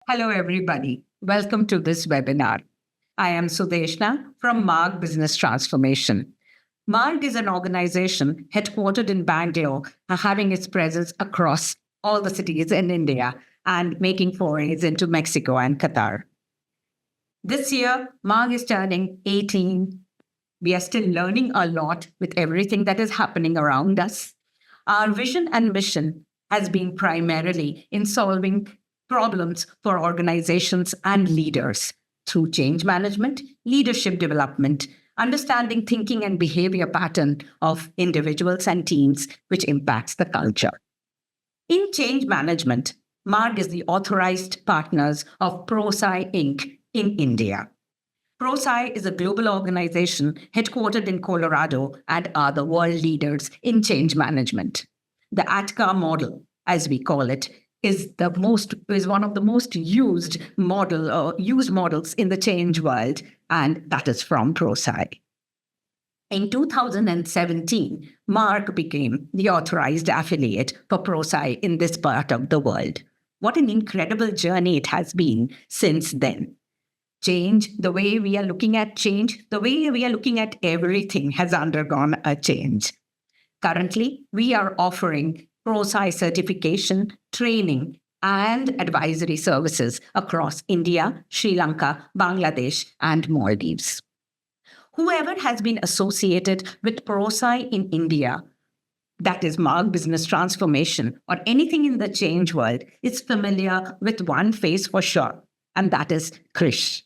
Hello, everybody. Welcome to this webinar. I am Sudeshna from Marg Business Transformation. Marg is an organization headquartered in Bangalore, having its presence across all the cities in India and making forays into Mexico and Qatar. This year, Marg is turning 18. We are still learning a lot with everything that is happening around us. Our vision and mission has been primarily in solving problems for organizations and leaders through change management, leadership development, understanding thinking and behavior pattern of individuals and teams, which impacts the culture. In change management, Marg is the authorized partners of Prosci Inc. in India. Prosci is a global organization headquartered in Colorado and are the world leaders in change management. The ADKAR model, as we call it, is one of the most used models in the change world, and that is from Prosci. In 2017, Marg became the authorized affiliate for Prosci in this part of the world. What an incredible journey it has been since then. Change, the way we are looking at change, the way we are looking at everything has undergone a change. Currently, we are offering Prosci certification, training, and advisory services across India, Sri Lanka, Bangladesh, and Maldives. Whoever has been associated with Prosci in India, that is Marg Business Transformation, or anything in the change world, is familiar with one face for sure, and that is Krish.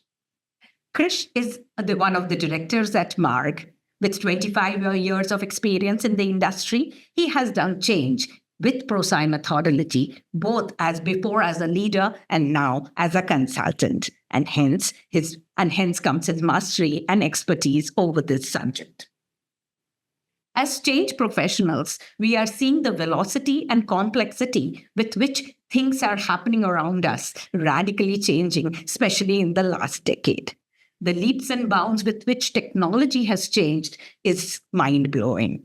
Krish is one of the directors at Marg. With 25 years of experience in the industry, he has done change with Prosci methodology, both before as a leader and now as a consultant. And hence comes his mastery and expertise over this subject. As change professionals, we are seeing the velocity and complexity with which things are happening around us radically changing, especially in the last decade. The leaps and bounds with which technology has changed is mind-blowing.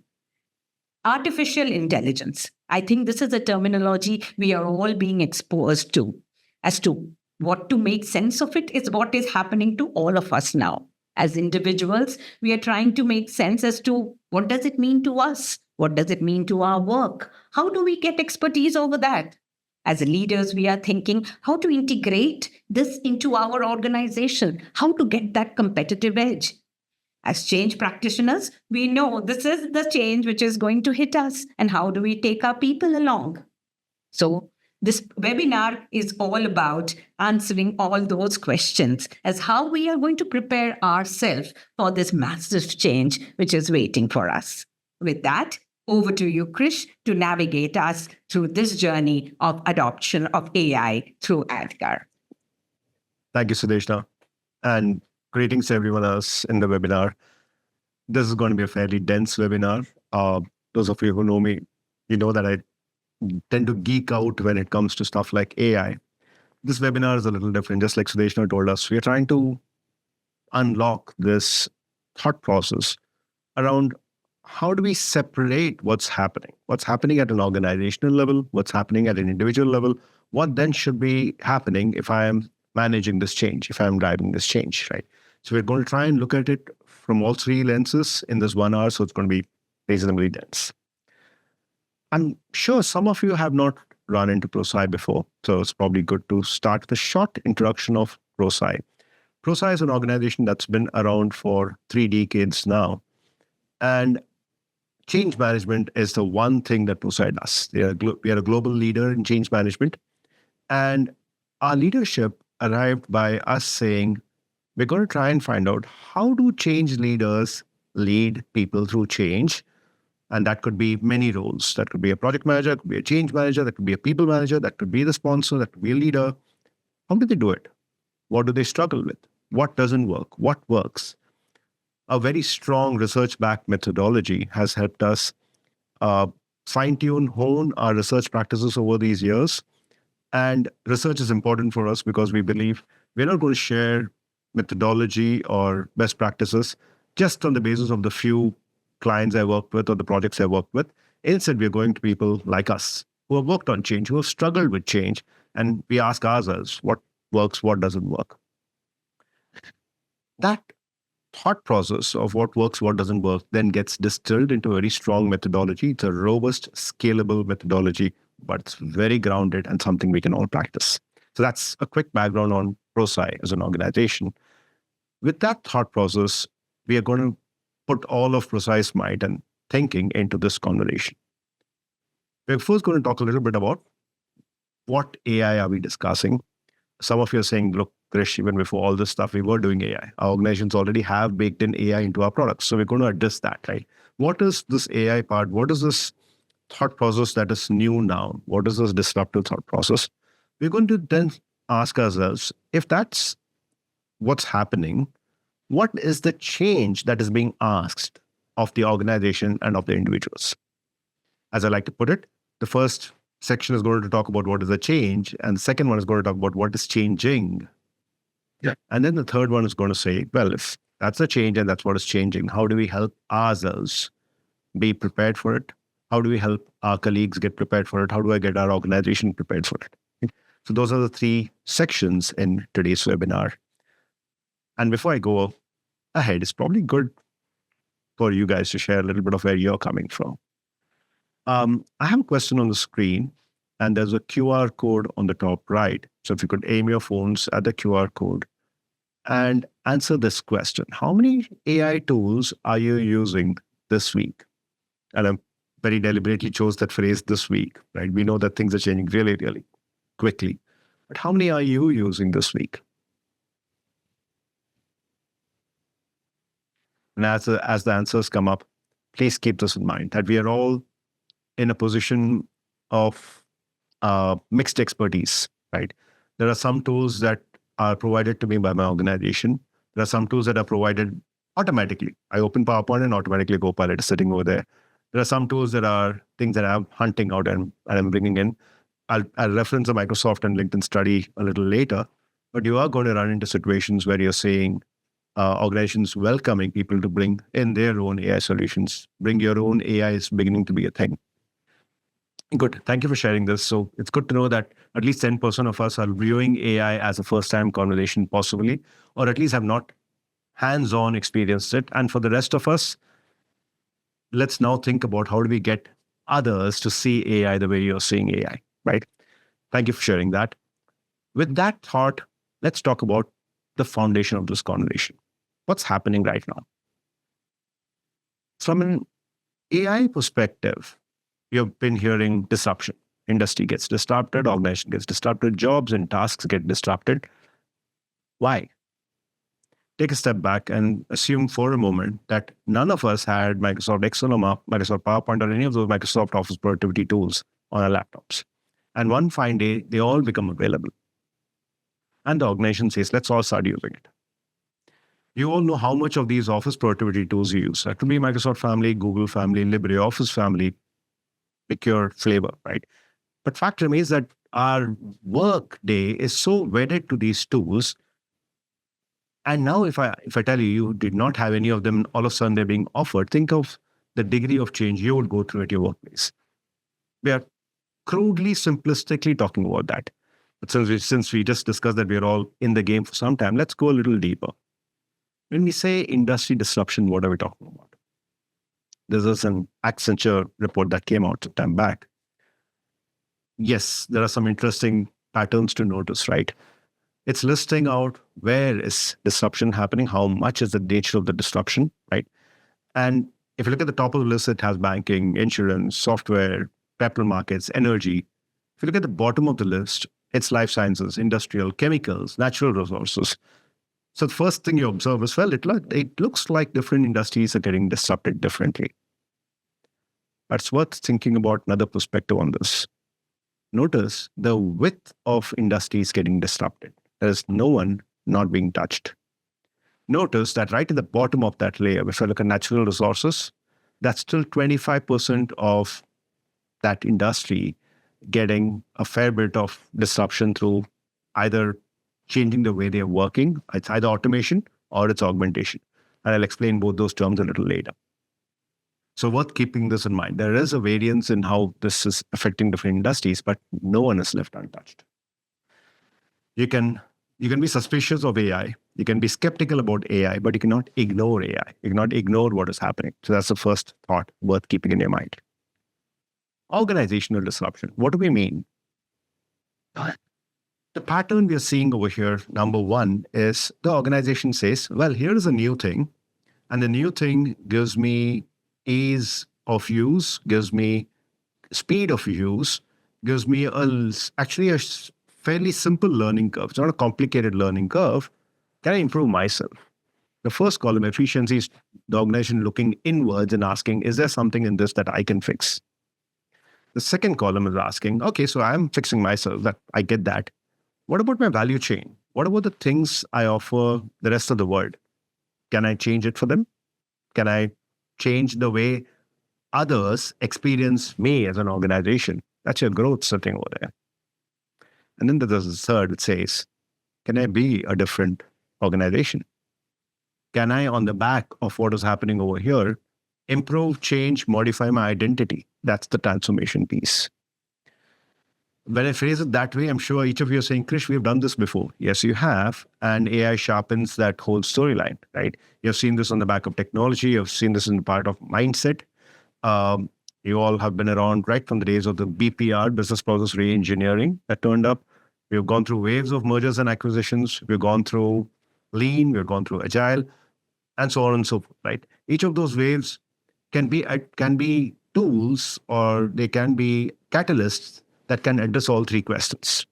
Artificial intelligence. I think this is a terminology we are all being exposed to. As to what to make sense of it is what is happening to all of us now. As individuals, we are trying to make sense as to what does it mean to us? What does it mean to our work? How do we get expertise over that? As leaders, we are thinking how to integrate this into our organization, how to get that competitive edge. As change practitioners, we know this is the change which is going to hit us, and how do we take our people along? So this webinar is all about answering all those questions as how we are going to prepare ourselves for this massive change which is waiting for us. With that, over to you, Krish, to navigate us through this journey of adoption of AI through ADKAR. Thank you, Sudeshna. And greetings to everyone else in the webinar. This is going to be a fairly dense webinar. Those of you who know me, you know that I tend to geek out when it comes to stuff like AI. This webinar is a little different. Just like Sudeshna told us, we are trying to unlock this thought process around how do we separate what's happening at an organizational level, what's happening at an individual level, what then should be happening if I am managing this change, if I'm driving this change, right? So we're going to try and look at it from all three lenses in this 1 hour, so it's going to be reasonably dense. I'm sure some of you have not run into Prosci before, so it's probably good to start with a short introduction of Prosci. Prosci is an organization that's been around for 3 decades now, and change management is the one thing that Prosci does. We are a global leader in change management, and our leadership arrived by us saying, we're going to try and find out how do change leaders lead people through change. And that could be many roles. That could be a project manager, that could be a change manager, that could be a people manager, that could be the sponsor, that could be a leader. How do they do it? What do they struggle with? What doesn't work? What works? A very strong research-backed methodology has helped us fine-tune, hone our research practices over these years. And research is important for us because we believe we're not going to share methodology or best practices just on the basis of the few clients I worked with or the projects I worked with. Instead, we're going to people like us who have worked on change, who have struggled with change, and we ask ourselves, what works, what doesn't work. That thought process of what works, what doesn't work, then gets distilled into a very strong methodology. It's a robust, scalable methodology, but it's very grounded and something we can all practice. So that's a quick background on Prosci as an organization. With that thought process, we are going to put all of Prosci's might and thinking into this conversation. We're first going to talk a little bit about what AI are we discussing. Some of you are saying, look, Krish, even before all this stuff, we were doing AI. Our organizations already have baked in AI into our products. So we're going to address that, right? What is this AI part? What is this thought process that is new now? What is this disruptive thought process? We're going to then ask ourselves, if that's what's happening, what is the change that is being asked of the organization and of the individuals? As I like to put it, the first section is going to talk about what is the change, and the second one is going to talk about what is changing. Yeah. And then the third one is going to say, well, if that's a change and that's what is changing, how do we help ourselves be prepared for it? How do we help our colleagues get prepared for it? How do I get our organization prepared for it? So those are the three sections in today's webinar. And before I go ahead, it's probably good for you guys to share a little bit of where you're coming from. I have a question on the screen, and there's a QR code on the top right. So if you could aim your phones at the QR code and answer this question. How many AI tools are you using this week? And I very deliberately chose that phrase, this week, right? We know that things are changing really, really quickly. But how many are you using this week? And as the answers come up, please keep this in mind, that we are all in a position of mixed expertise, right? There are some tools that are provided to me by my organization. There are some tools that are provided automatically. I open PowerPoint and automatically Copilot is sitting over there. There are some tools that are things that I'm hunting out and I'm bringing in. I'll reference a Microsoft and LinkedIn study a little later, but you are going to run into situations where you're seeing organizations welcoming people to bring in their own AI solutions. Bring your own AI is beginning to be a thing. Good. Thank you for sharing this. So it's good to know that at least 10% of us are viewing AI as a first-time conversation, possibly, or at least have not hands-on experienced it. And for the rest of us, let's now think about how do we get others to see AI the way you're seeing AI, right? Thank you for sharing that. With that thought, let's talk about the foundation of this conversation. What's happening right now? From an AI perspective, you've been hearing disruption. Industry gets disrupted, organization gets disrupted, jobs and tasks get disrupted. Why? Take a step back and assume for a moment that none of us had Microsoft Excel or Microsoft PowerPoint or any of those Microsoft Office productivity tools on our laptops. And one fine day, they all become available. And the organization says, let's all start using it. You all know how much of these Office productivity tools you use. That could be Microsoft family, Google family, LibreOffice family, pick your flavor, right? But fact remains that our work day is so wedded to these tools. And now if I tell you, you did not have any of them, all of a sudden they're being offered, think of the degree of change you would go through at your workplace. We are crudely, simplistically talking about that. But since we just discussed that we're all in the game for some time, let's go a little deeper. When we say industry disruption, what are we talking about? This is an Accenture report that came out some time back. Yes, there are some interesting patterns to notice, right? It's listing out where is disruption happening, how much is the nature of the disruption, right? And if you look at the top of the list, it has banking, insurance, software, capital markets, energy. If you look at the bottom of the list, it's life sciences, industrial, chemicals, natural resources. So the first thing you observe is, well, it looks like different industries are getting disrupted differently. But it's worth thinking about another perspective on this. Notice the width of industries getting disrupted. There is no one not being touched. Notice that right at the bottom of that layer, if I look at natural resources, that's still 25% of that industry getting a fair bit of disruption through either changing the way they're working. It's either automation or it's augmentation. And I'll explain both those terms a little later. So worth keeping this in mind. There is a variance in how this is affecting different industries, but no one is left untouched. You can You can be suspicious of AI. You can be skeptical about AI, but you cannot ignore AI. You cannot ignore what is happening. So that's the first thought worth keeping in your mind. Organizational disruption. What do we mean? The pattern we are seeing over here, number one, is the organization says, well, here is a new thing. And the new thing gives me ease of use, gives me speed of use, gives me actually a fairly simple learning curve. It's not a complicated learning curve. Can I improve myself? The first column, efficiency, is the organization looking inwards and asking, is there something in this that I can fix? The second column is asking, okay, so I'm fixing myself. That I get that. What about my value chain? What about the things I offer the rest of the world? Can I change it for them? Can I change the way others experience me as an organization? That's your growth sitting over there. And then there's a third, it says, can I be a different organization? Can I, on the back of what is happening over here, improve, change, modify my identity? That's the transformation piece. When I phrase it that way, I'm sure each of you are saying, Krish, we've done this before. Yes, you have. And AI sharpens that whole storyline, right? You've seen this on the back of technology. You've seen this in the part of mindset. You all have been around right from the days of the BPR, business process re-engineering, that turned up. We've gone through waves of mergers and acquisitions. We've gone through lean. We've gone through agile, and so on and so forth, right? Each of those waves can be tools, or they can be catalysts that can address all three questions.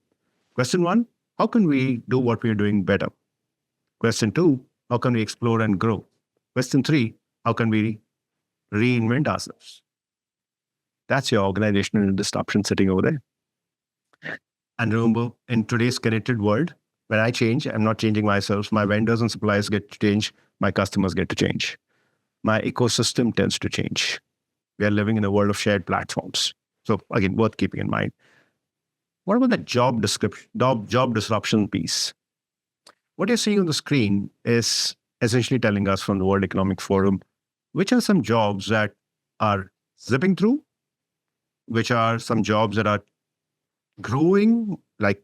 Question one, how can we do what we are doing better? Question two, how can we explore and grow? Question three, how can we reinvent ourselves? That's your organizational disruption sitting over there. And remember, in today's connected world, when I change, I'm not changing myself. My vendors and suppliers get to change. My customers get to change. My ecosystem tends to change. We are living in a world of shared platforms. So again, worth keeping in mind. What about the job disruption piece? What you're seeing on the screen is essentially telling us from the World Economic Forum, which are some jobs that are zipping through, which are some jobs that are growing like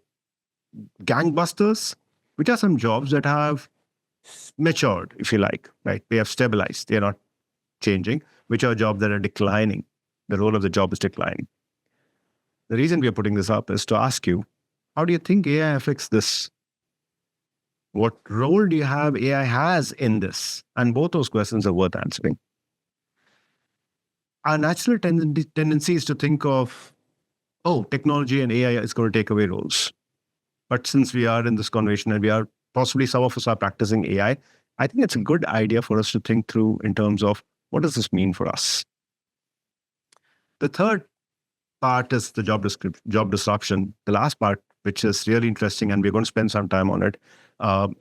gangbusters, which are some jobs that have matured, if you like, right? They have stabilized. They're not changing, which are jobs that are declining. The role of the job is declining. The reason we are putting this up is to ask you, how do you think AI affects this? What role do you have AI has in this? And both those questions are worth answering. Our natural tendency is to think of, oh, technology and AI is going to take away roles. But since we are in this conversation and we are possibly some of us are practicing AI, I think it's a good idea for us to think through in terms of what does this mean for us? The third part is the job disruption. The last part, which is really interesting, and we're going to spend some time on it.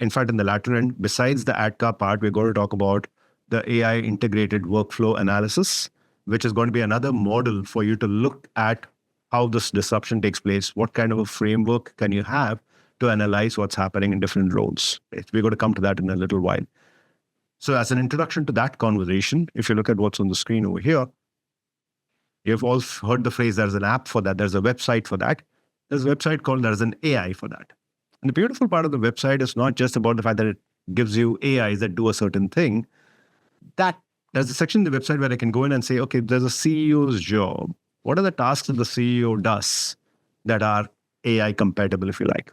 In fact, in the latter end, besides the ADKAR part, we're going to talk about the AI integrated workflow analysis, which is going to be another model for you to look at how this disruption takes place. What kind of a framework can you have to analyze what's happening in different roles? We're going to come to that in a little while. So as an introduction to that conversation, if you look at what's on the screen over here, you've all heard the phrase, there's an app for that, there's a website for that. There's a website called, there's an AI for that. And the beautiful part of the website is not just about the fact that it gives you AIs that do a certain thing. There's a section in the website where I can go in and say, okay, there's a CEO's job. What are the tasks that the CEO does that are AI compatible, if you like?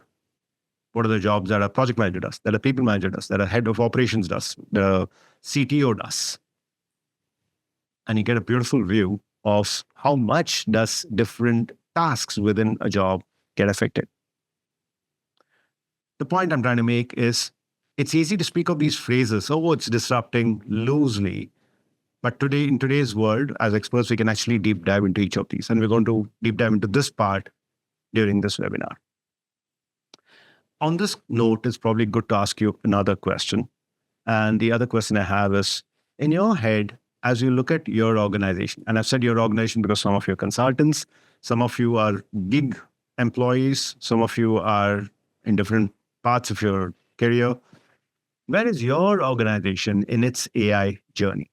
What are the jobs that a project manager does, that a people manager does, that a head of operations does, the CTO does? And you get a beautiful view of how much does different tasks within a job get affected. The point I'm trying to make is it's easy to speak of these phrases, oh, it's disrupting loosely. But today, in today's world, as experts, we can actually deep dive into each of these. And we're going to deep dive into this part during this webinar. On this note, it's probably good to ask you another question. And the other question I have is, in your head, as you look at your organization, and I've said your organization because some of you are consultants, some of you are gig employees, some of you are in different parts of your career. Where is your organization in its AI journey?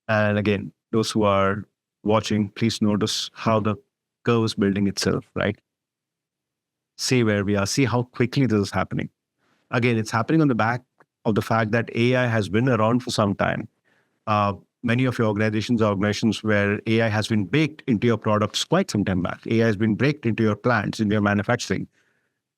And again, those who are watching, please notice how the curve is building itself, right? See where we are, see how quickly this is happening. Again, it's happening on the back of the fact that AI has been around for some time. Many of your organizations are organizations where AI has been baked into your products quite some time back. AI has been baked into your plants, in your manufacturing.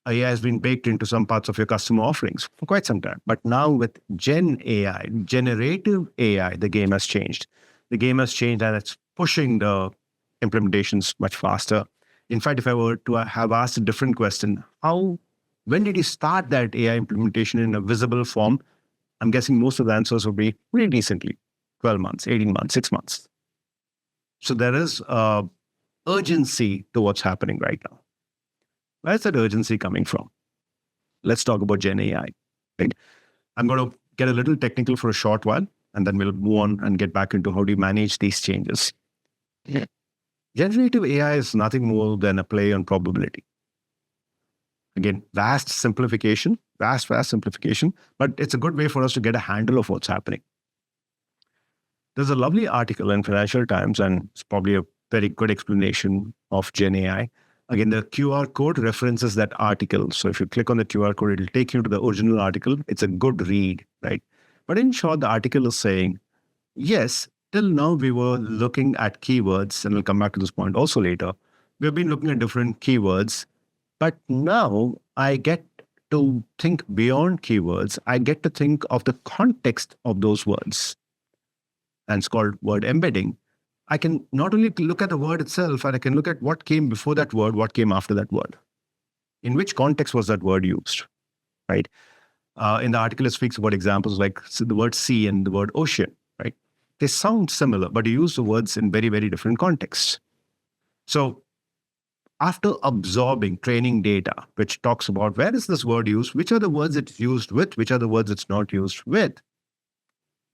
AI has been baked into some parts of your customer offerings for quite some time. But now with Gen AI, generative AI, the game has changed. The game has changed and it's pushing the implementations much faster. In fact, if I were to have asked a different question, when did you start that AI implementation in a visible form? I'm guessing most of the answers would be pretty recently, 12 months, 18 months, 6 months. So there is urgency to what's happening right now. Where's that urgency coming from? Let's talk about Gen AI. Right? I'm going to get a little technical for a short while, and then we'll move on and get back into how do you manage these changes. Generative AI is nothing more than a play on probability. Again, vast simplification, vast simplification, but it's a good way for us to get a handle of what's happening. There's a lovely article in Financial Times, and it's probably a very good explanation of Gen AI. Again, the QR code references that article. So if you click on the QR code, it'll take you to the original article. It's a good read, right? But in short, the article is saying, yes, till now we were looking at keywords, and we'll come back to this point also later. We've been looking at different keywords, but now I get to think beyond keywords. I get to think of the context of those words. And it's called word embedding. I can not only look at the word itself, and I can look at what came before that word, what came after that word. In which context was that word used, right? In the article, it speaks about examples like the word sea and the word ocean, right? They sound similar, but you use the words in very, very different contexts. So after absorbing training data, which talks about where is this word used, which are the words it's used with, which are the words it's not used with,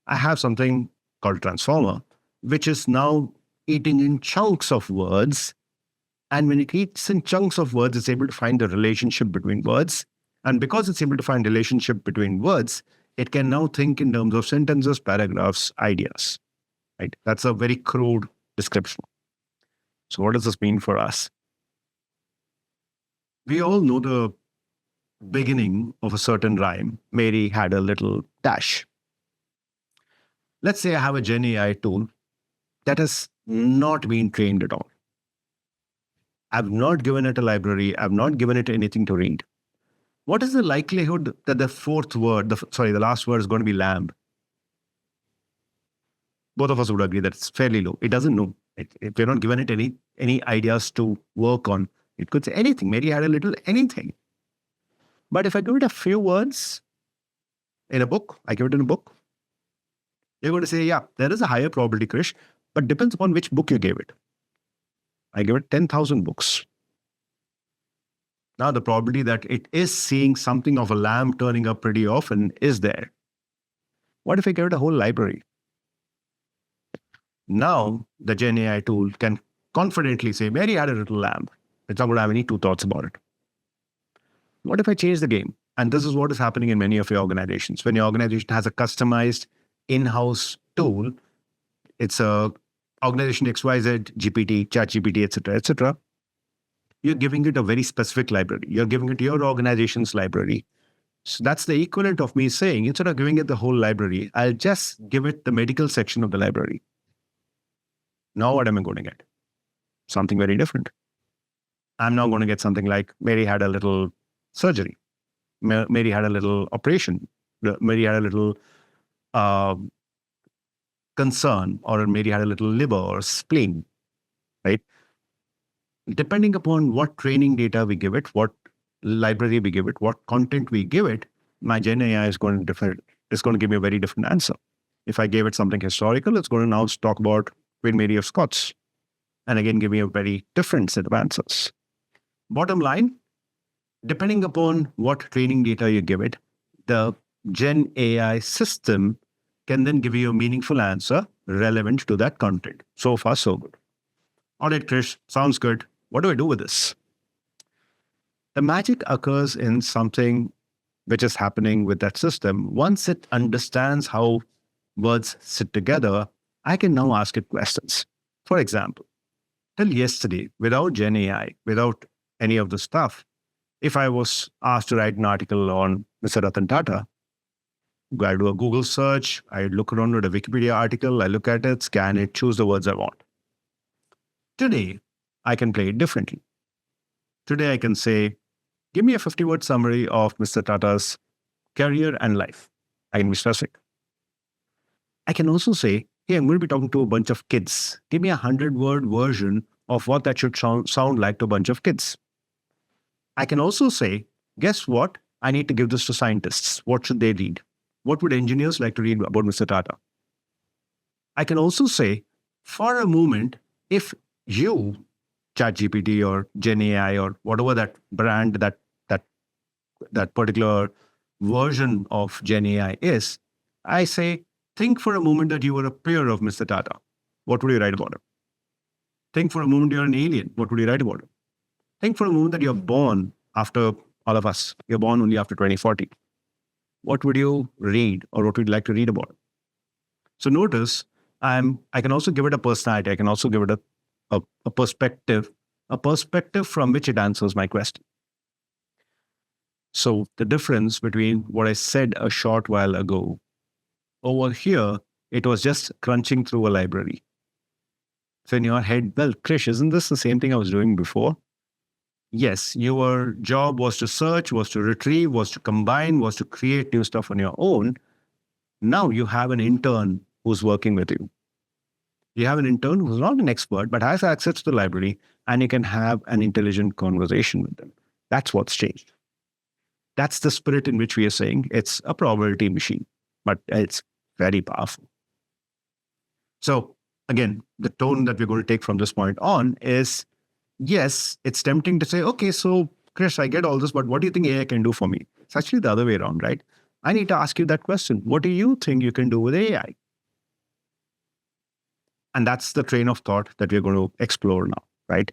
I have something called transformer, which is now eating in chunks of words. And when it eats in chunks of words, it's able to find the relationship between words. And because it's able to find relationship between words, it can now think in terms of sentences, paragraphs, ideas. Right? That's a very crude description. So what does this mean for us? We all know the beginning of a certain rhyme. Mary had a little dash. Let's say I have a Gen AI tool that has not been trained at all. I've not given it a library. I've not given it anything to read. What is the likelihood that the the last word is going to be lamb? Both of us would agree that it's fairly low. It doesn't know. If we're not given it any ideas to work on, it could say anything. Mary had a little anything. But if I give it a few words in a book, I give it in a book, you're going to say, yeah, there is a higher probability, Krish, but depends upon which book you gave it. I give it 10,000 books. Now the probability that it is seeing something of a lamb turning up pretty often is there. What if I give it a whole library? Now the Gen AI tool can confidently say, Mary had a little lamb. It's not going to have any two thoughts about it. What if I change the game? And this is what is happening in many of your organizations. When your organization has a customized in-house tool, it's a organization XYZ, GPT, ChatGPT, etc. You're giving it a very specific library. You're giving it your organization's library. So that's the equivalent of me saying, instead of giving it the whole library, I'll just give it the medical section of the library. Now what am I going to get? Something very different. I'm now going to get something like Mary had a little surgery. Mary had a little operation. Mary had a little concern, or Mary had a little liver or spleen, right? Depending upon what training data we give it, what library we give it, what content we give it, my Gen AI is going to give me a very different answer. If I gave it something historical, it's going to now talk about Queen Mary of Scots, and again give me a very different set of answers. Bottom line, depending upon what training data you give it, the Gen AI system can then give you a meaningful answer relevant to that content. So far, so good. All right, Krish, sounds good. What do I do with this? The magic occurs in something which is happening with that system. Once it understands how words sit together, I can now ask it questions. For example, till yesterday, without Gen AI, without any of the stuff, if I was asked to write an article on Mr. Ratan Tata, I do a Google search, I look around at a Wikipedia article, I look at it, scan it, choose the words I want. Today, I can play it differently. Today, I can say, give me a 50-word summary of Mr. Tata's career and life. I can be specific. I can also say, hey, I'm going to be talking to a bunch of kids. Give me a 100-word version of what that should sound like to a bunch of kids. I can also say, guess what? I need to give this to scientists. What should they read? What would engineers like to read about Mr. Tata? I can also say, for a moment, if you, ChatGPT or Gen AI or whatever that brand, that particular version of Gen AI is, I say, think for a moment that you were a peer of Mr. Tata. What would you write about him? Think for a moment you're an alien. What would you write about him? Think for a moment that you're born after all of us. You're born only after 2040. What would you read or what would you like to read about him? So notice, I can also give it a personality. I can also give it a perspective from which it answers my question. So the difference between what I said a short while ago, over here, it was just crunching through a library. So in your head, well, Krish, isn't this the same thing I was doing before? Yes, your job was to search, was to retrieve, was to combine, was to create new stuff on your own. Now you have an intern who's working with you. You have an intern who's not an expert, but has access to the library, and you can have an intelligent conversation with them. That's what's changed. That's the spirit in which we are saying it's a probability machine, but it's very powerful. So again, the tone that we're going to take from this point on is, yes, it's tempting to say, okay, so Krish, I get all this, but what do you think AI can do for me? It's actually the other way around, right? I need to ask you that question. What do you think you can do with AI? And that's the train of thought that we're going to explore now, right?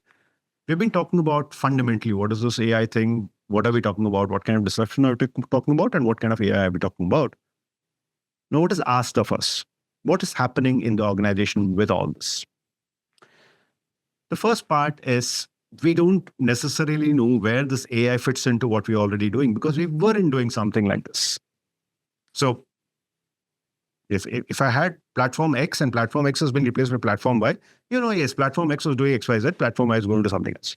We've been talking about fundamentally, what is this AI thing? What are we talking about? What kind of disruption are we talking about? And what kind of AI are we talking about? Now, what is asked of us? What is happening in the organization with all this? The first part is we don't necessarily know where this AI fits into what we're already doing because we weren't doing something like this. So if I had platform X and platform X has been replaced by platform Y, yes, platform X was doing XYZ, platform Y is going to do something else.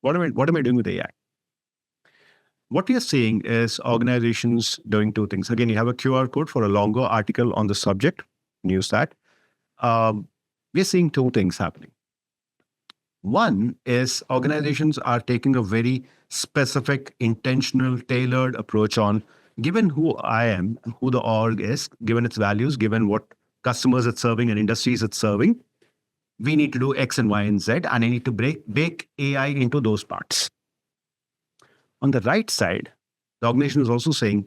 What am I doing with AI? What we are seeing is organizations doing two things. Again, you have a QR code for a longer article on the subject. Use that. We're seeing two things happening. One is organizations are taking a very specific, intentional, tailored approach on, given who I am, who the org is, given its values, given what customers it's serving and industries it's serving, we need to do X and Y and Z, and I need to bake AI into those parts. On the right side, the organization is also saying,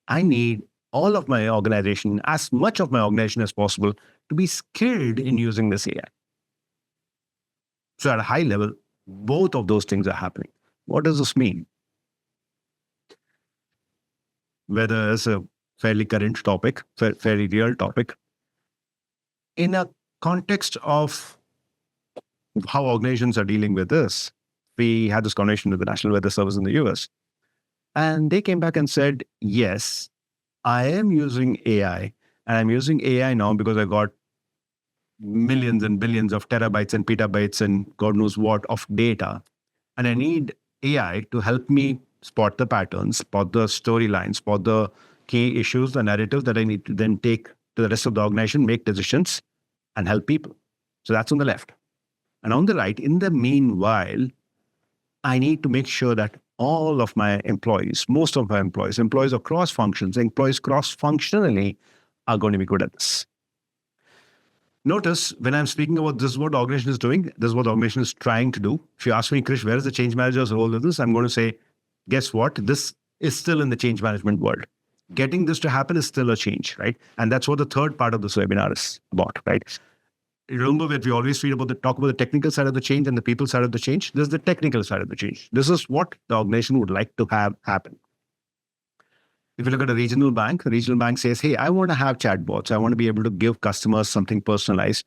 I need all of my organization, as much of my organization as possible, to be skilled in using this AI. So at a high level, both of those things are happening. What does this mean? Whether it's a fairly current topic, fairly real topic, in a context of how organizations are dealing with this, we had this conversation with the National Weather Service in the US. And they came back and said, yes, I am using AI. And I'm using AI now because I got millions and billions of terabytes and petabytes and God knows what of data. And I need AI to help me spot the patterns, spot the storylines, spot the key issues, the narratives that I need to then take to the rest of the organization, make decisions, and help people. So that's on the left. And on the right, in the meanwhile, I need to make sure that all of my employees, most of my employees across functions, employees cross-functionally are going to be good at this. Notice when I'm speaking about this is what the organization is doing, this is what the organization is trying to do. If you ask me, Krish, where is the change manager's role in this? I'm going to say, guess what? This is still in the change management world. Getting this to happen is still a change, right? And that's what the third part of this webinar is about, right? Remember that we always talk about the technical side of the change and the people side of the change. This is the technical side of the change. This is what the organization would like to have happen. If you look at a regional bank, the regional bank says, hey, I want to have chatbots. I want to be able to give customers something personalized.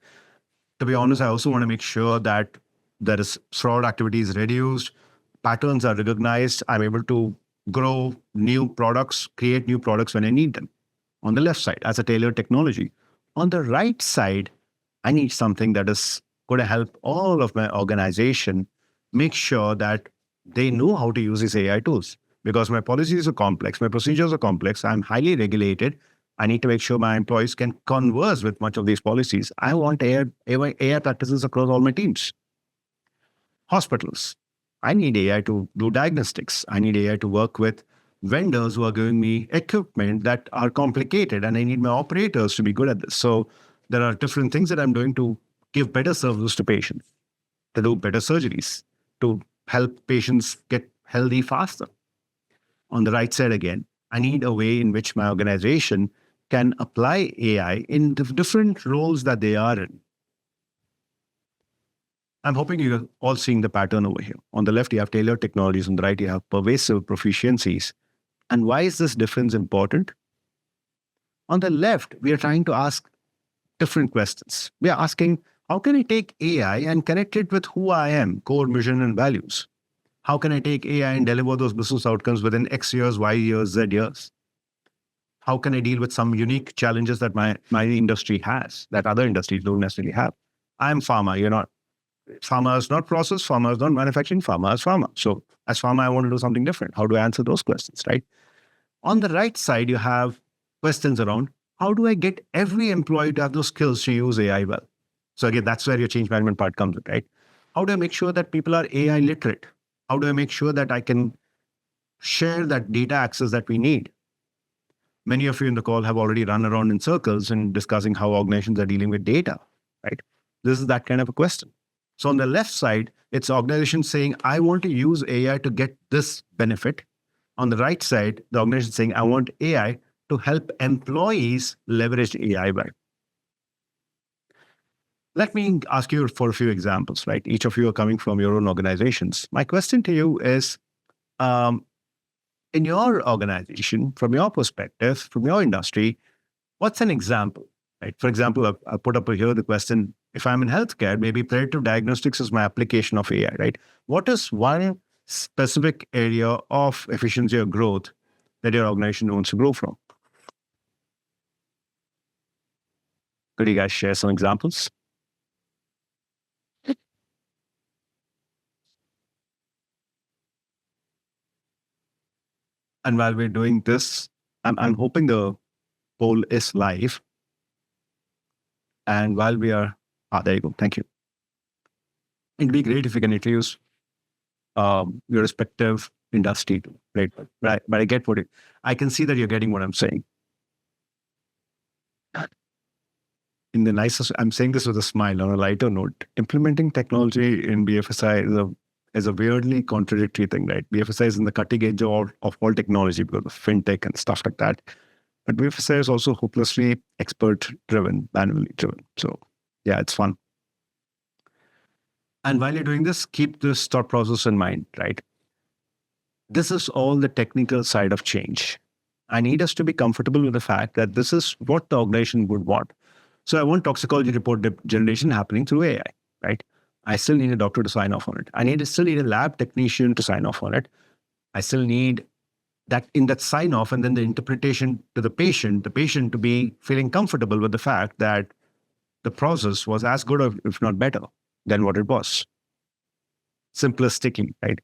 To be honest, I also want to make sure that there is fraud activity is reduced, patterns are recognized. I'm able to grow new products, create new products when I need them. On the left side, as a tailored technology. On the right side, I need something that is going to help all of my organization make sure that they know how to use these AI tools. Because my policies are complex, my procedures are complex, I'm highly regulated. I need to make sure my employees can converse with much of these policies. I want AI practices across all my teams. Hospitals. I need AI to do diagnostics. I need AI to work with vendors who are giving me equipment that are complicated, and I need my operators to be good at this. So there are different things that I'm doing to give better services to patients, to do better surgeries, to help patients get healthy faster. On the right side again, I need a way in which my organization can apply AI in the different roles that they are in. I'm hoping you're all seeing the pattern over here. On the left, you have tailored technologies. On the right, you have pervasive proficiencies. And why is this difference important? On the left, we are trying to ask different questions. We are asking, how can I take AI and connect it with who I am, core mission and values? How can I take AI and deliver those business outcomes within X years, Y years, Z years? How can I deal with some unique challenges that my industry has, that other industries don't necessarily have? I'm pharma, you're not. Pharma is not process, pharma is not manufacturing, pharma is pharma. So as pharma, I want to do something different. How do I answer those questions, right? On the right side, you have questions around, how do I get every employee to have those skills to use AI well? So again, that's where your change management part comes in, right? How do I make sure that people are AI literate? How do I make sure that I can share that data access that we need? Many of you in the call have already run around in circles and discussing how organizations are dealing with data, right? This is that kind of a question. So on the left side, it's organizations saying, I want to use AI to get this benefit. On the right side, the organization saying, I want AI to help employees leverage AI well. Let me ask you for a few examples, right? Each of you are coming from your own organizations. My question to you is, in your organization, from your perspective, from your industry, what's an example, right? For example, I put up here the question, if I'm in healthcare, maybe predictive diagnostics is my application of AI, right? What is one specific area of efficiency or growth that your organization wants to grow from? Could you guys share some examples? And while we're doing this, I'm hoping the poll is live. And while we are, there you go. Thank you. It'd be great if you can introduce your respective industry too, right? But I get what I can see that you're getting what I'm saying. In the nicest, I'm saying this with a smile on a lighter note. Implementing technology in BFSI is a weirdly contradictory thing, right? BFSI is in the cutting edge of all technology because of fintech and stuff like that. But BFSI is also hopelessly expert-driven, manually driven. So yeah, it's fun. And while you're doing this, keep this thought process in mind, right? This is all the technical side of change. I need us to be comfortable with the fact that this is what the organization would want. So I want toxicology report generation happening through AI, right? I still need a doctor to sign off on it. I still need a lab technician to sign off on it. I still need that in that sign off and then the interpretation to the patient to be feeling comfortable with the fact that the process was as good or if not better than what it was. Simplistically, right?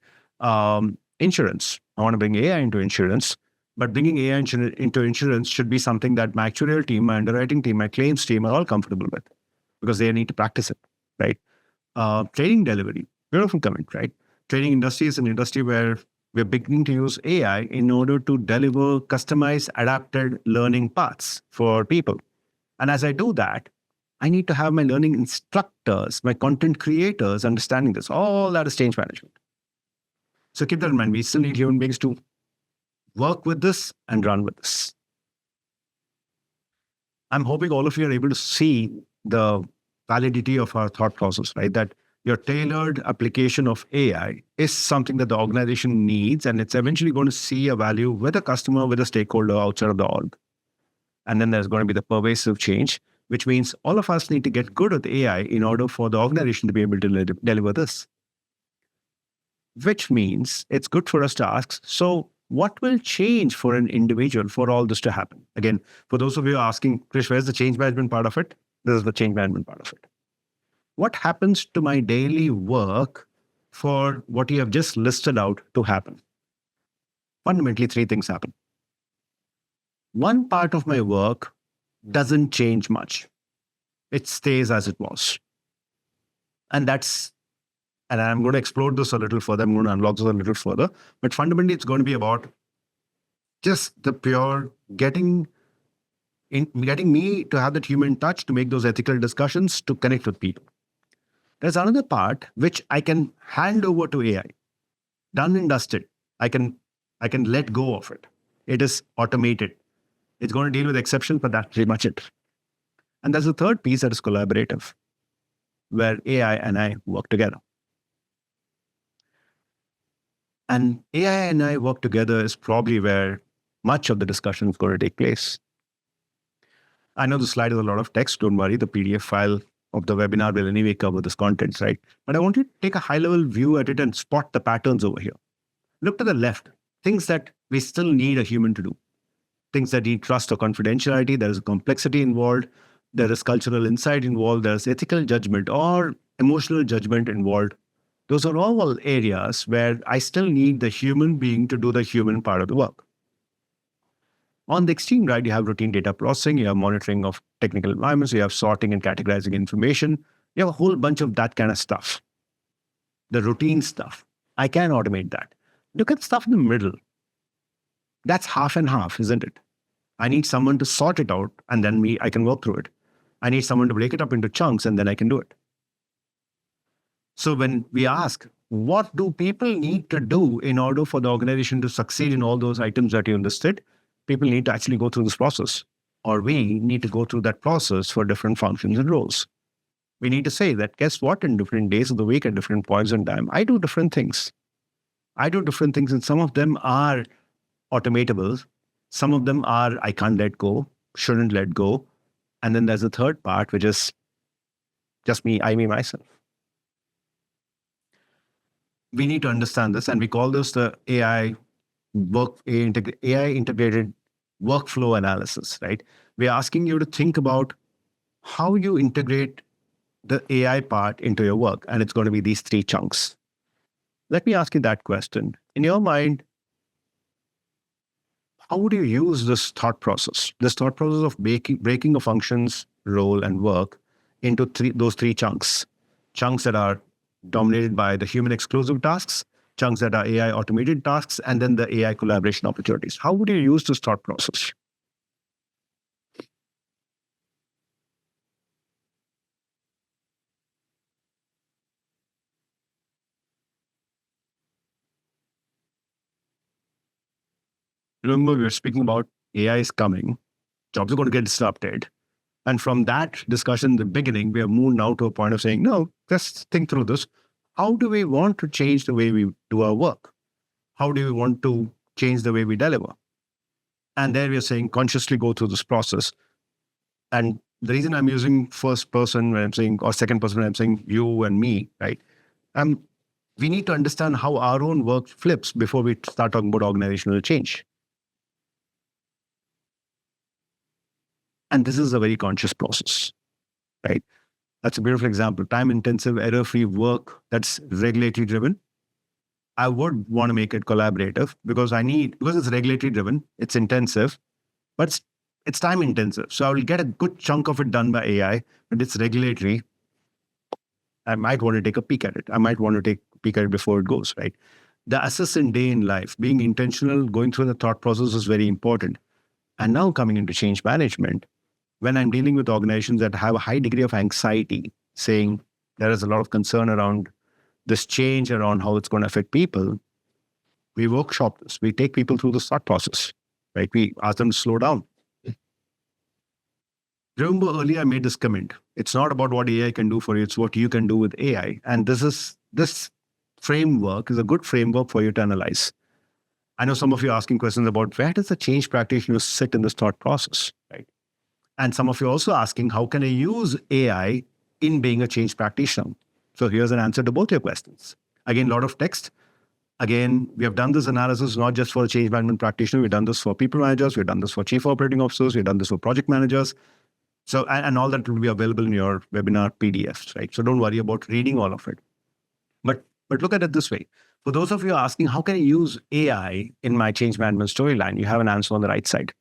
Insurance. I want to bring AI into insurance, but bringing AI into insurance should be something that my actuarial team, my underwriting team, my claims team are all comfortable with because they need to practice it, right? Training delivery, beautiful comment, right? Training industry is an industry where we're beginning to use AI in order to deliver customized, adapted learning paths for people. And as I do that, I need to have my learning instructors, my content creators understanding this. All that is change management. So keep that in mind. We still need human beings to work with this and run with this. I'm hoping all of you are able to see the validity of our thought process, right? That your tailored application of AI is something that the organization needs, and it's eventually going to see a value with a customer, with a stakeholder outside of the org. And then there's going to be the pervasive change, which means all of us need to get good at AI in order for the organization to be able to deliver this. Which means it's good for us to ask, so what will change for an individual for all this to happen? Again, for those of you asking, Krish, where's the change management part of it? This is the change management part of it. What happens to my daily work for what you have just listed out to happen? Fundamentally, three things happen. One part of my work doesn't change much. It stays as it was. And I'm going to explore this a little further. I'm going to unlock this a little further. But fundamentally, it's going to be about just the pure getting me to have that human touch, to make those ethical discussions, to connect with people. There's another part which I can hand over to AI. Done and dusted. I can let go of it. It is automated. It's going to deal with exceptions, but that's pretty much it. And there's a third piece that is collaborative, where AI and I work together. And AI and I work together is probably where much of the discussion is going to take place. I know the slide is a lot of text. Don't worry, the PDF file of the webinar will anyway cover this content, right? But I want you to take a high-level view at it and spot the patterns over here. Look to the left, things that we still need a human to do. Things that need trust or confidentiality. There is a complexity involved. There is cultural insight involved. There's ethical judgment or emotional judgment involved. Those are all areas where I still need the human being to do the human part of the work. On the extreme right, you have routine data processing, you have monitoring of technical environments, you have sorting and categorizing information. You have a whole bunch of that kind of stuff. The routine stuff, I can automate that. Look at stuff in the middle. That's half and half, isn't it? I need someone to sort it out, and then I can work through it. I need someone to break it up into chunks, and then I can do it. So when we ask, what do people need to do in order for the organization to succeed in all those items that you listed? People need to actually go through this process, or we need to go through that process for different functions and roles. We need to say that, guess what, in different days of the week, at different points in time, I do different things. And some of them are automatable. Some of them are, I can't let go, shouldn't let go. And then there's a third part, which is just me, myself. We need to understand this, and we call this the AI integrated workflow analysis, right? We're asking you to think about how you integrate the AI part into your work, and it's going to be these three chunks. Let me ask you that question. In your mind, how would you use this thought process of breaking a function's role and work into those three chunks that are dominated by the human exclusive tasks, chunks that are AI automated tasks, and then the AI collaboration opportunities? How would you use this thought process? Remember, we were speaking about AI is coming, jobs are going to get disrupted. And from that discussion in the beginning, we have moved now to a point of saying, no, let's think through this. How do we want to change the way we do our work? How do we want to change the way we deliver? And there we are saying, consciously go through this process. And the reason I'm using first person when I'm saying, or second person when I'm saying you and me, right? We need to understand how our own work flips before we start talking about organizational change. And this is a very conscious process, right? That's a beautiful example. Time-intensive, error-free work that's regulatory driven. I would want to make it collaborative because it's regulatory driven, it's intensive, but it's time intensive. So I will get a good chunk of it done by AI, but it's regulatory. I might want to take a peek at it. I might want to take a peek at it before it goes, right? The assistant day in life, being intentional, going through the thought process is very important. And now coming into change management, when I'm dealing with organizations that have a high degree of anxiety, saying there is a lot of concern around this change, around how it's going to affect people, we workshop this. We take people through the thought process, right? We ask them to slow down. Remember earlier I made this comment. It's not about what AI can do for you, it's what you can do with AI. And this framework is a good framework for you to analyze. I know some of you are asking questions about where does the change practitioner sit in this thought process, right? And some of you are also asking, how can I use AI in being a change practitioner? So here's an answer to both your questions. Again, a lot of text. Again, we have done this analysis not just for a change management practitioner. We've done this for people managers. We've done this for chief operating officers. We've done this for project managers. So, and all that will be available in your webinar PDFs, right? So don't worry about reading all of it. But look at it this way. For those of you asking, how can I use AI in my change management storyline? You have an answer on the right side.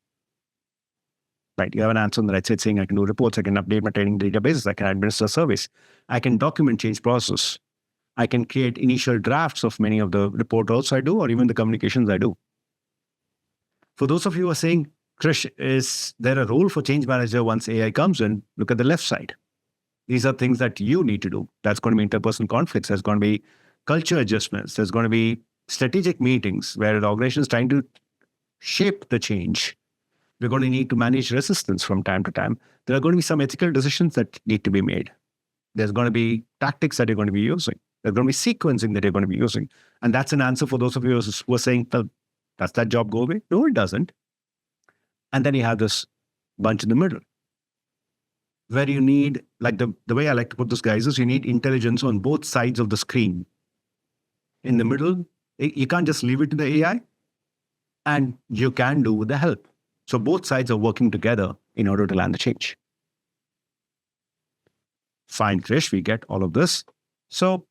Right, you have an answer on the right side saying I can do reports, I can update my training databases, I can administer surveys, I can document change process, I can create initial drafts of many of the report also I do, or even the communications I do. For those of you who are saying, Krish, is there a role for change manager once AI comes in? Look at the left side. These are things that you need to do. That's going to be interpersonal conflicts. There's going to be culture adjustments. There's going to be strategic meetings where the organization is trying to shape the change. We're going to need to manage resistance from time to time. There are going to be some ethical decisions that need to be made. There's going to be tactics that you're going to be using. There's going to be sequencing that you're going to be using. And that's an answer for those of you who are saying, well, does that job go away? No, it doesn't. And then you have this bunch in the middle where you need, like the way I like to put this, guys, is you need intelligence on both sides of the screen. In the middle, you can't just leave it to the AI, and you can do with the help. So both sides are working together in order to land the change. Fine, Krish, we get all of this. So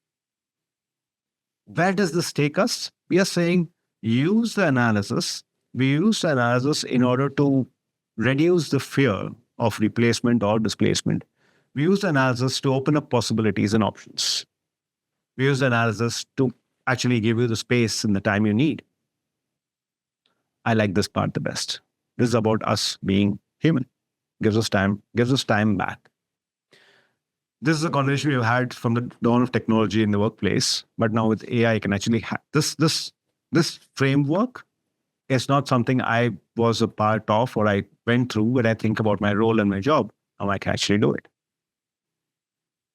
where does this take us? We are saying use the analysis. We use the analysis in order to reduce the fear of replacement or displacement. We use the analysis to open up possibilities and options. We use the analysis to actually give you the space and the time you need. I like this part the best. This is about us being human. Gives us time back. This is a conversation we've had from the dawn of technology in the workplace, but now with AI, I can actually have this framework is not something I was a part of or I went through when I think about my role and my job. Now I can actually do it.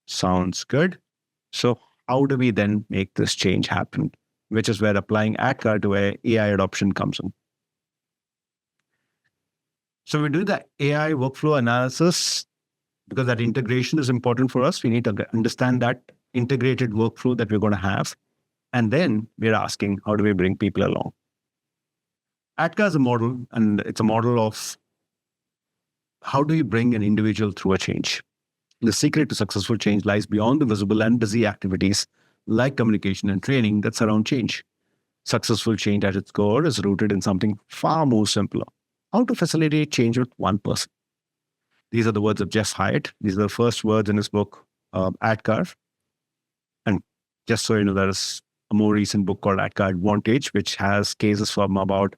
Sounds good. So how do we then make this change happen? Which is where applying ADKAR to where AI adoption comes in. So we do the AI workflow analysis because that integration is important for us. We need to understand that integrated workflow that we're going to have. And then we're asking, how do we bring people along? ADKAR is a model, and it's a model of how do you bring an individual through a change? The secret to successful change lies beyond the visible and busy activities like communication and training that surround change. Successful change at its core is rooted in something far more simpler. How to facilitate change with one person. These are the words of Jeff Hyatt. These are the first words in his book, ADKAR. And just so you know, there is a more recent book called ADKAR Advantage, which has cases from about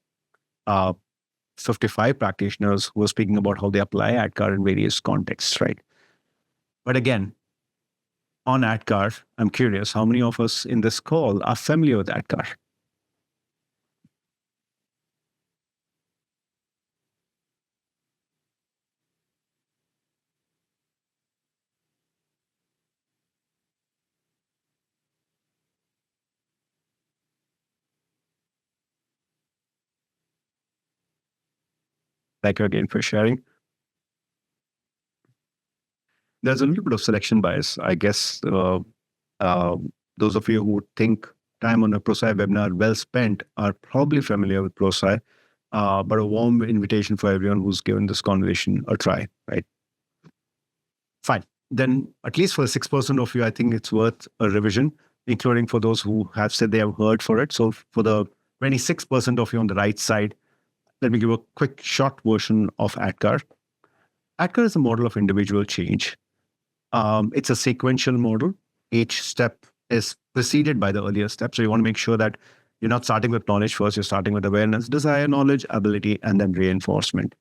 55 practitioners who are speaking about how they apply ADKAR in various contexts, right? But again, on ADKAR, I'm curious, how many of us in this call are familiar with ADKAR? Thank you again for sharing. There's a little bit of selection bias. I guess those of you who think time on a Prosci webinar well spent are probably familiar with Prosci, but a warm invitation for everyone who's given this conversation a try, right? Fine. Then at least for 6% of you, I think it's worth a revision, including for those who have said they have heard for it. So for the 26% of you on the right side, let me give a quick short version of ADKAR. ADKAR is a model of individual change. It's a sequential model. Each step is preceded by the earlier step. So you want to make sure that you're not starting with knowledge first, you're starting with awareness, desire, knowledge, ability, and then reinforcement.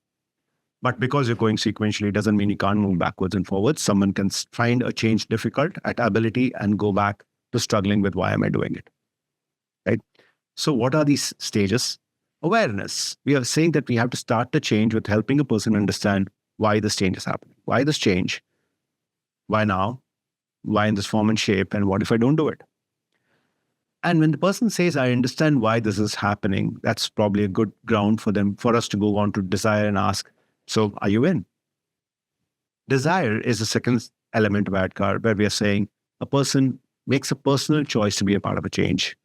But because you're going sequentially, doesn't mean you can't move backwards and forwards. Someone can find a change difficult at ability and go back to struggling with why am I doing it, right? So what are these stages? Awareness. We are saying that we have to start the change with helping a person understand why this change is happening. Why this change? Why now? Why in this form and shape? And what if I don't do it? And when the person says, I understand why this is happening, that's probably a good ground for us to go on to desire and ask, so are you in? Desire is the second element of ADKAR, where we are saying a person makes a personal choice to be a part of a change.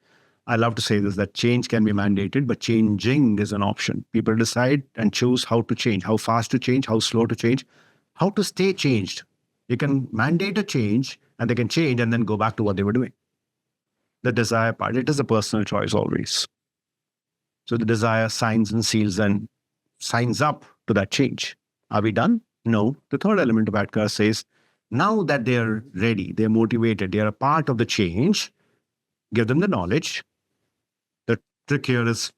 I love to say this, that change can be mandated, but changing is an option. People decide and choose how to change, how fast to change, how slow to change, how to stay changed. You can mandate a change and they can change and then go back to what they were doing. The desire part, it is a personal choice always. So the desire signs and seals and signs up to that change. Are we done? No. The third element of ADKAR says, now that they're ready, they're motivated, they're a part of the change, give them the knowledge. The trick here is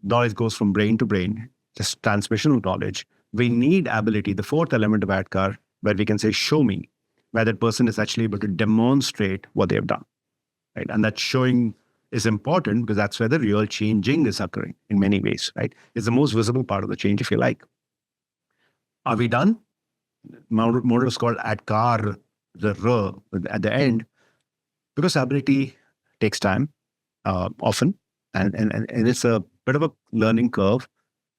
knowledge goes from brain to brain, just transmission of knowledge. We need ability, the fourth element of ADKAR, where we can say, show me, where that person is actually able to demonstrate what they've done. Right? And that showing is important because that's where the real changing is occurring in many ways. Right? It's the most visible part of the change, if you like. Are we done? Model is called ADKAR, the R at the end, because ability takes time often, and it's a bit of a learning curve.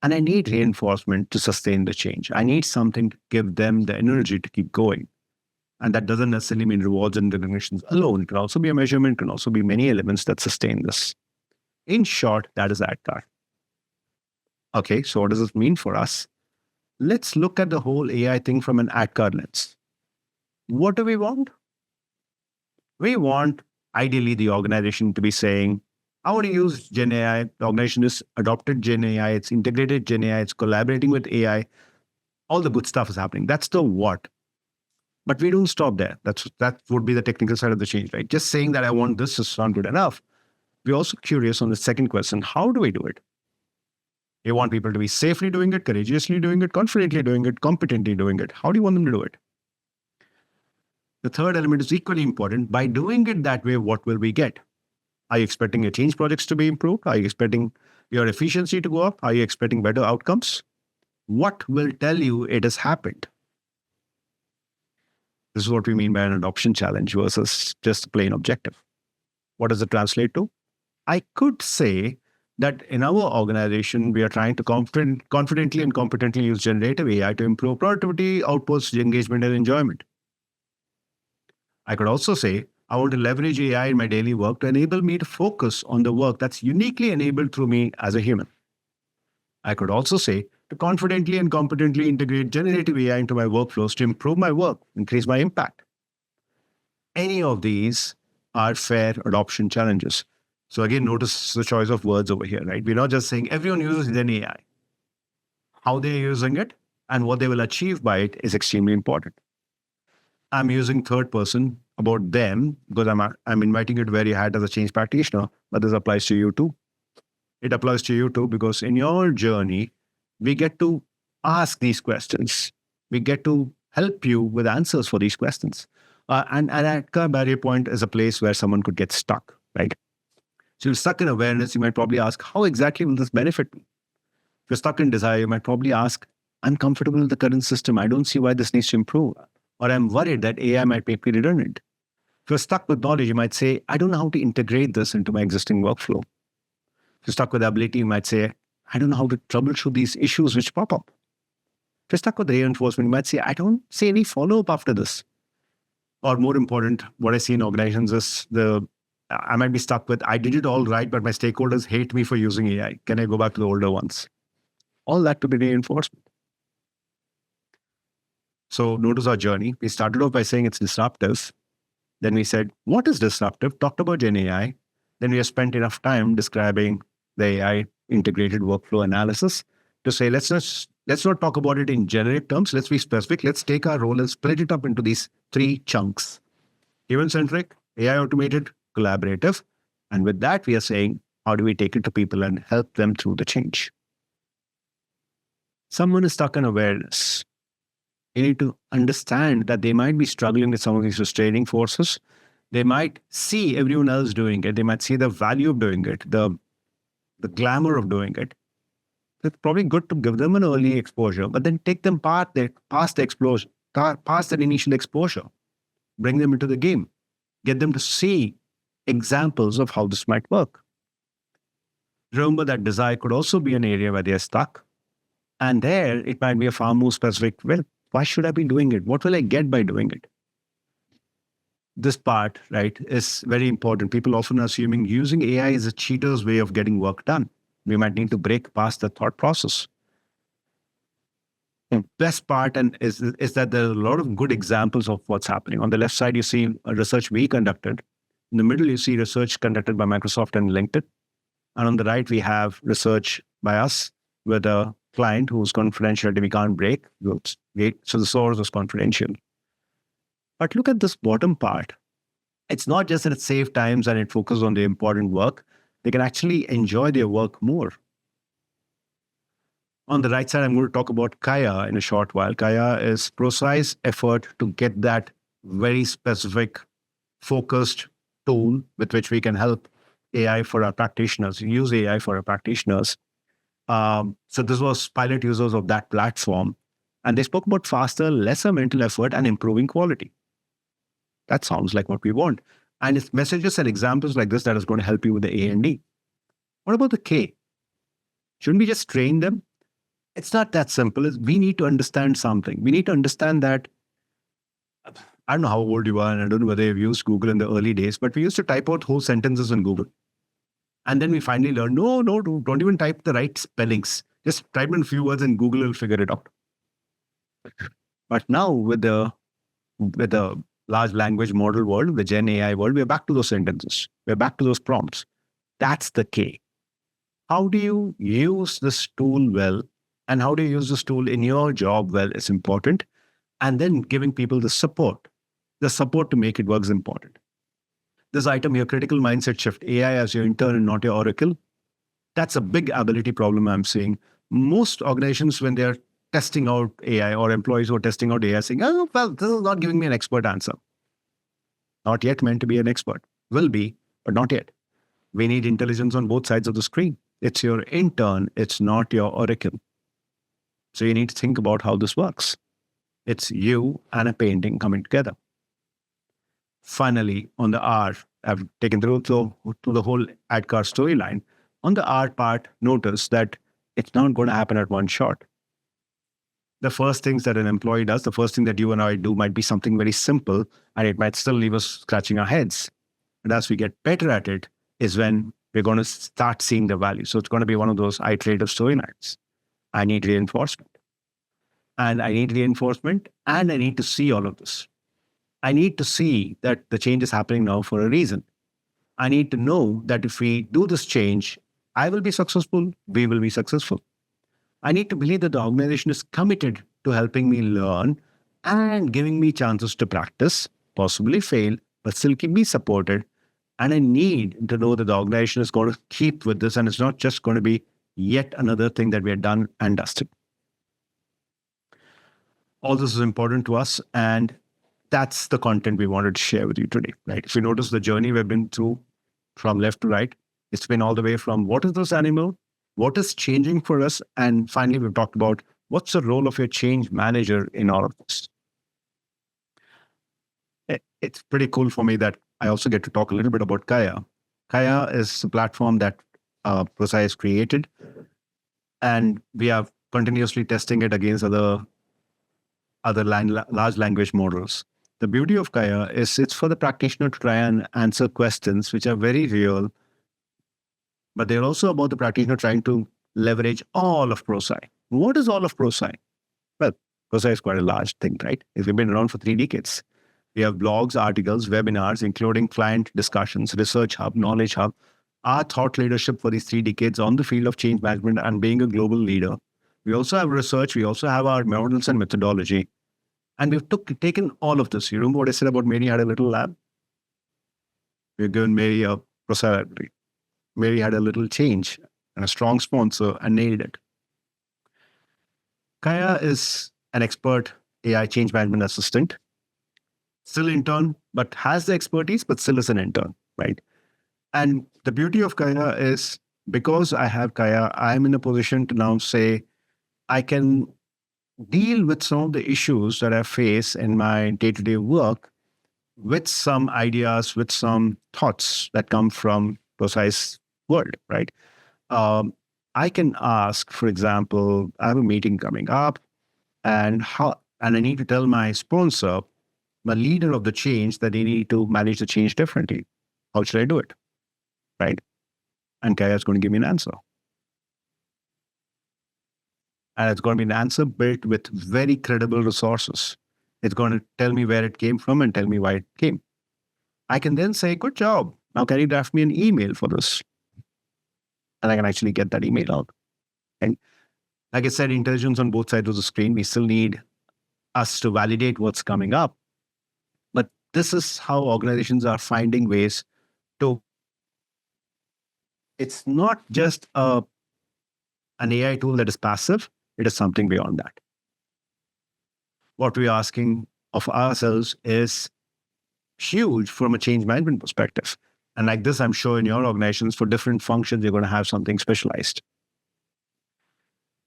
And I need reinforcement to sustain the change. I need something to give them the energy to keep going. And that doesn't necessarily mean rewards and recognitions alone. It can also be a measurement, can also be many elements that sustain this. In short, that is ADKAR. Okay, so what does this mean for us? Let's look at the whole AI thing from an ADKAR lens. What do we want? We want, ideally, the organization to be saying, I want to use Gen AI. The organization has adopted Gen AI. It's integrated Gen AI. It's collaborating with AI. All the good stuff is happening. That's the what. But we don't stop there. That would be the technical side of the change, right? Just saying that I want this is not good enough. We're also curious on the second question. How do we do it? You want people to be safely doing it, courageously doing it, confidently doing it, competently doing it. How do you want them to do it? The third element is equally important. By doing it that way, what will we get? Are you expecting your change projects to be improved? Are you expecting your efficiency to go up? Are you expecting better outcomes? What will tell you it has happened? This is what we mean by an adoption challenge versus just a plain objective. What does it translate to? I could say that in our organization, we are trying to confidently and competently use generative AI to improve productivity, outputs, engagement, and enjoyment. I could also say, I want to leverage AI in my daily work to enable me to focus on the work that's uniquely enabled through me as a human. I could also say, to confidently and competently integrate generative AI into my workflows to improve my work, increase my impact. Any of these are fair adoption challenges. So again, notice the choice of words over here, right? We're not just saying everyone uses Gen AI. How they're using it and what they will achieve by it is extremely important. I'm using third person about them because I'm inviting you to wear your hat as a change practitioner, but this applies to you too. It applies to you too because in your journey, we get to ask these questions. We get to help you with answers for these questions. And ADKAR barrier point is a place where someone could get stuck, right? So you're stuck in awareness, you might probably ask, how exactly will this benefit me? If you're stuck in desire, you might probably ask, I'm comfortable with the current system. I don't see why this needs to improve. Or I'm worried that AI might make me redundant. If you're stuck with knowledge, you might say, I don't know how to integrate this into my existing workflow. If you're stuck with ability, you might say, I don't know how to troubleshoot these issues which pop up. If you're stuck with reinforcement, you might say, I don't see any follow-up after this. Or more important, what I see in organizations is I might be stuck with, I did it all right, but my stakeholders hate me for using AI. Can I go back to the older ones? All that to be reinforcement. So notice our journey. We started off by saying it's disruptive. Then we said, what is disruptive? Talked about Gen AI. Then we have spent enough time describing the AI integrated workflow analysis to say, let's not talk about it in generic terms. Let's be specific. Let's take our role and split it up into these three chunks. Human-centric, AI automated, collaborative. And with that, we are saying, how do we take it to people and help them through the change? Someone is stuck in awareness. You need to understand that they might be struggling with some of these restraining forces. They might see everyone else doing it. They might see the value of doing it, the glamour of doing it. it's probably good to give them an early exposure, but then take them past the explosion, past that initial exposure, bring them into the game, get them to see examples of how this might work. Remember that desire could also be an area where they're stuck. And there, it might be a far more specific, well, why should I be doing it? What will I get by doing it? This part, right, is very important. People often assuming using AI is a cheater's way of getting work done. We might need to break past the thought process. The best part is that there are a lot of good examples of what's happening. On the left side, you see a research we conducted. In the middle, you see research conducted by Microsoft and LinkedIn. And on the right, we have research by us with a client whose confidentiality we can't break. So the source is confidential. But look at this bottom part. It's not just that it saves times and it focuses on the important work. They can actually enjoy their work more. On the right side, I'm going to talk about Kaya in a short while. Kaya is Prosci's effort to get that very specific, focused tool with which we can help AI for our practitioners, use AI for our practitioners. So this was pilot users of that platform. And they spoke about faster, lesser mental effort and improving quality. That sounds like what we want. And it's messages and examples like this that is going to help you with the A and D. What about the K? Shouldn't we just train them? It's not that simple. We need to understand something. We need to understand that, I don't know how old you are, and I don't know whether you've used Google in the early days, but we used to type out whole sentences in Google. And then we finally learned, no, don't even type the right spellings. Just type in a few words and Google will figure it out. But now with the large language model world, the Gen AI world, we're back to those sentences. We're back to those prompts. That's the K. How do you use this tool well? And how do you use this tool in your job well is important. And then giving people the support to make it work is important. This item here, critical mindset shift, AI as your intern and not your oracle. That's a big ability problem I'm seeing. Most organizations, when they're testing out AI, or employees who are testing out AI, are saying, oh, well, this is not giving me an expert answer. Not yet meant to be an expert. Will be, but not yet. We need intelligence on both sides of the screen. It's your intern, it's not your oracle. So you need to think about how this works. It's you and a painting coming together. Finally, on the R, I've taken through to the whole ADKAR storyline. On the R part, notice that it's not going to happen at one shot. The first things that an employee does, the first thing that you and I do might be something very simple, and it might still leave us scratching our heads. But as we get better at it, is when we're going to start seeing the value. So it's going to be one of those iterative storylines. I need reinforcement. And I need reinforcement, and I need to see all of this. I need to see that the change is happening now for a reason. I need to know that if we do this change, I will be successful, we will be successful. I need to believe that the organization is committed to helping me learn and giving me chances to practice, possibly fail, but still keep me supported. And I need to know that the organization is going to keep with this, and it's not just going to be yet another thing that we are done and dusted. All this is important to us, and that's the content we wanted to share with you today, right? If you notice the journey we've been through from left to right, it's been all the way from what is this animal, what is changing for us, and finally we've talked about what's the role of your change manager in all of this. It's pretty cool for me that I also get to talk a little bit about Kaya. Kaya is a platform that Prosci has created, and we are continuously testing it against other large language models. The beauty of Kaya is it's for the practitioner to try and answer questions which are very real, but they're also about the practitioner trying to leverage all of Prosci. What is all of Prosci? Well, Prosci is quite a large thing, right? We've been around for 3 decades. We have blogs, articles, webinars, including client discussions, research hub, knowledge hub, our thought leadership for these 3 decades on the field of change management and being a global leader. We also have research. We also have our models and methodology. And we've taken all of this. You remember what I said about Mary had a little lab? We've given Mary a Prosci library. Mary had a little change and a strong sponsor and nailed it. Kaya is an expert AI change management assistant. Still intern, but has the expertise, but still is an intern, right? And the beauty of Kaya is because I have Kaya, I'm in a position to now say, I can deal with some of the issues that I face in my day-to-day work with some ideas, with some thoughts that come from Prosci's world, right? I can ask, for example, I have a meeting coming up, and I need to tell my sponsor, my leader of the change, that they need to manage the change differently. How should I do it? Right? And Kaya is going to give me an answer. And it's going to be an answer built with very credible resources. It's going to tell me where it came from and tell me why it came. I can then say, good job. Now can you draft me an email for this? And I can actually get that email out. And like I said, intelligence on both sides of the screen. We still need us to validate what's coming up. But this is how organizations are finding ways to. It's not just an AI tool that is passive. It is something beyond that. What we're asking of ourselves is huge from a change management perspective. And like this, I'm sure in your organizations, for different functions, you're going to have something specialized.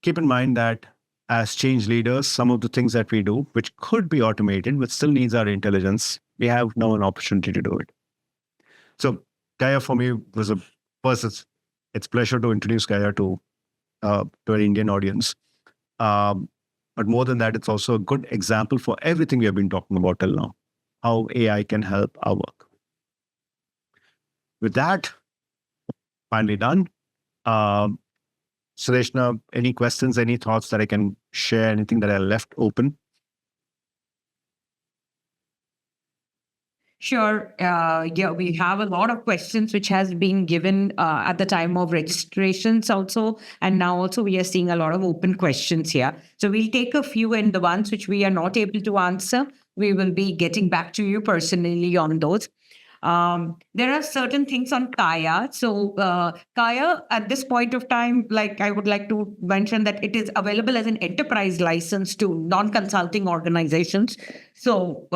Keep in mind that as change leaders, some of the things that we do, which could be automated, but still needs our intelligence, we have now an opportunity to do it. So Kaya for me was first, it's pleasure to introduce Kaya to an Indian audience. But more than that, it's also a good example for everything we have been talking about till now, how AI can help our work. With that, finally done. Sudeshna, any questions, any thoughts that I can share, anything that I left open? Sure. Yeah, we have a lot of questions which has been given at the time of registrations also. And now also we are seeing a lot of open questions here. So we'll take a few, and the ones which we are not able to answer, we will be getting back to you personally on those. There are certain things on Kaya. So Kaya, at this point of time, like I would like to mention that it is available as an enterprise license to non-consulting organizations. So,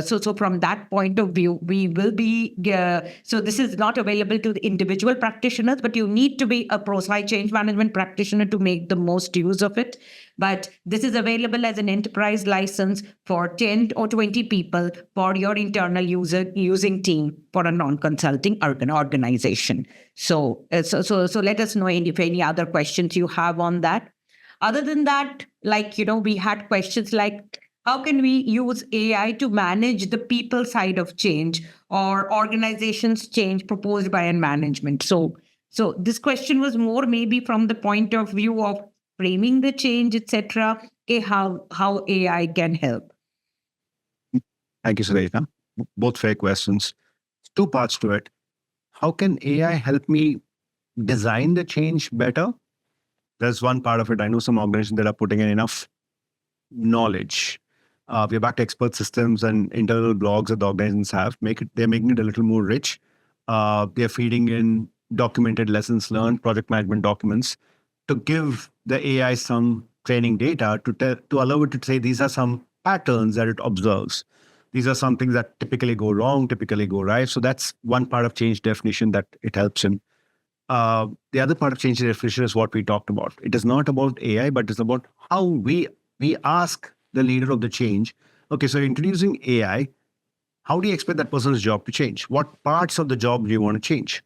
so from that point of view, we will be. So this is not available to the individual practitioners, but you need to be a Prosci change management practitioner to make the most use of it. But this is available as an enterprise license for 10 or 20 people for your internal using team for a non-consulting organization. So let us know if any other questions you have on that. Other than that, we had questions like, how can we use AI to manage the people side of change or organizations change proposed by management? So this question was more maybe from the point of view of framing the change, etc. How AI can help. Thank you, Sudeshna. Both fair questions. Two parts to it. How can AI help me design the change better? There's one part of it. I know some organizations that are putting in enough knowledge. We're back to expert systems and internal blogs that the organizations have. They're making it a little more rich. They're feeding in documented lessons learned, project management documents, to give the AI some training data to allow it to say these are some patterns that it observes. These are some things that typically go wrong, typically go right. So that's one part of change definition that it helps in. The other part of change definition is what we talked about. It is not about AI, but it's about how we ask the leader of the change, okay, so introducing AI, how do you expect that person's job to change? What parts of the job do you want to change?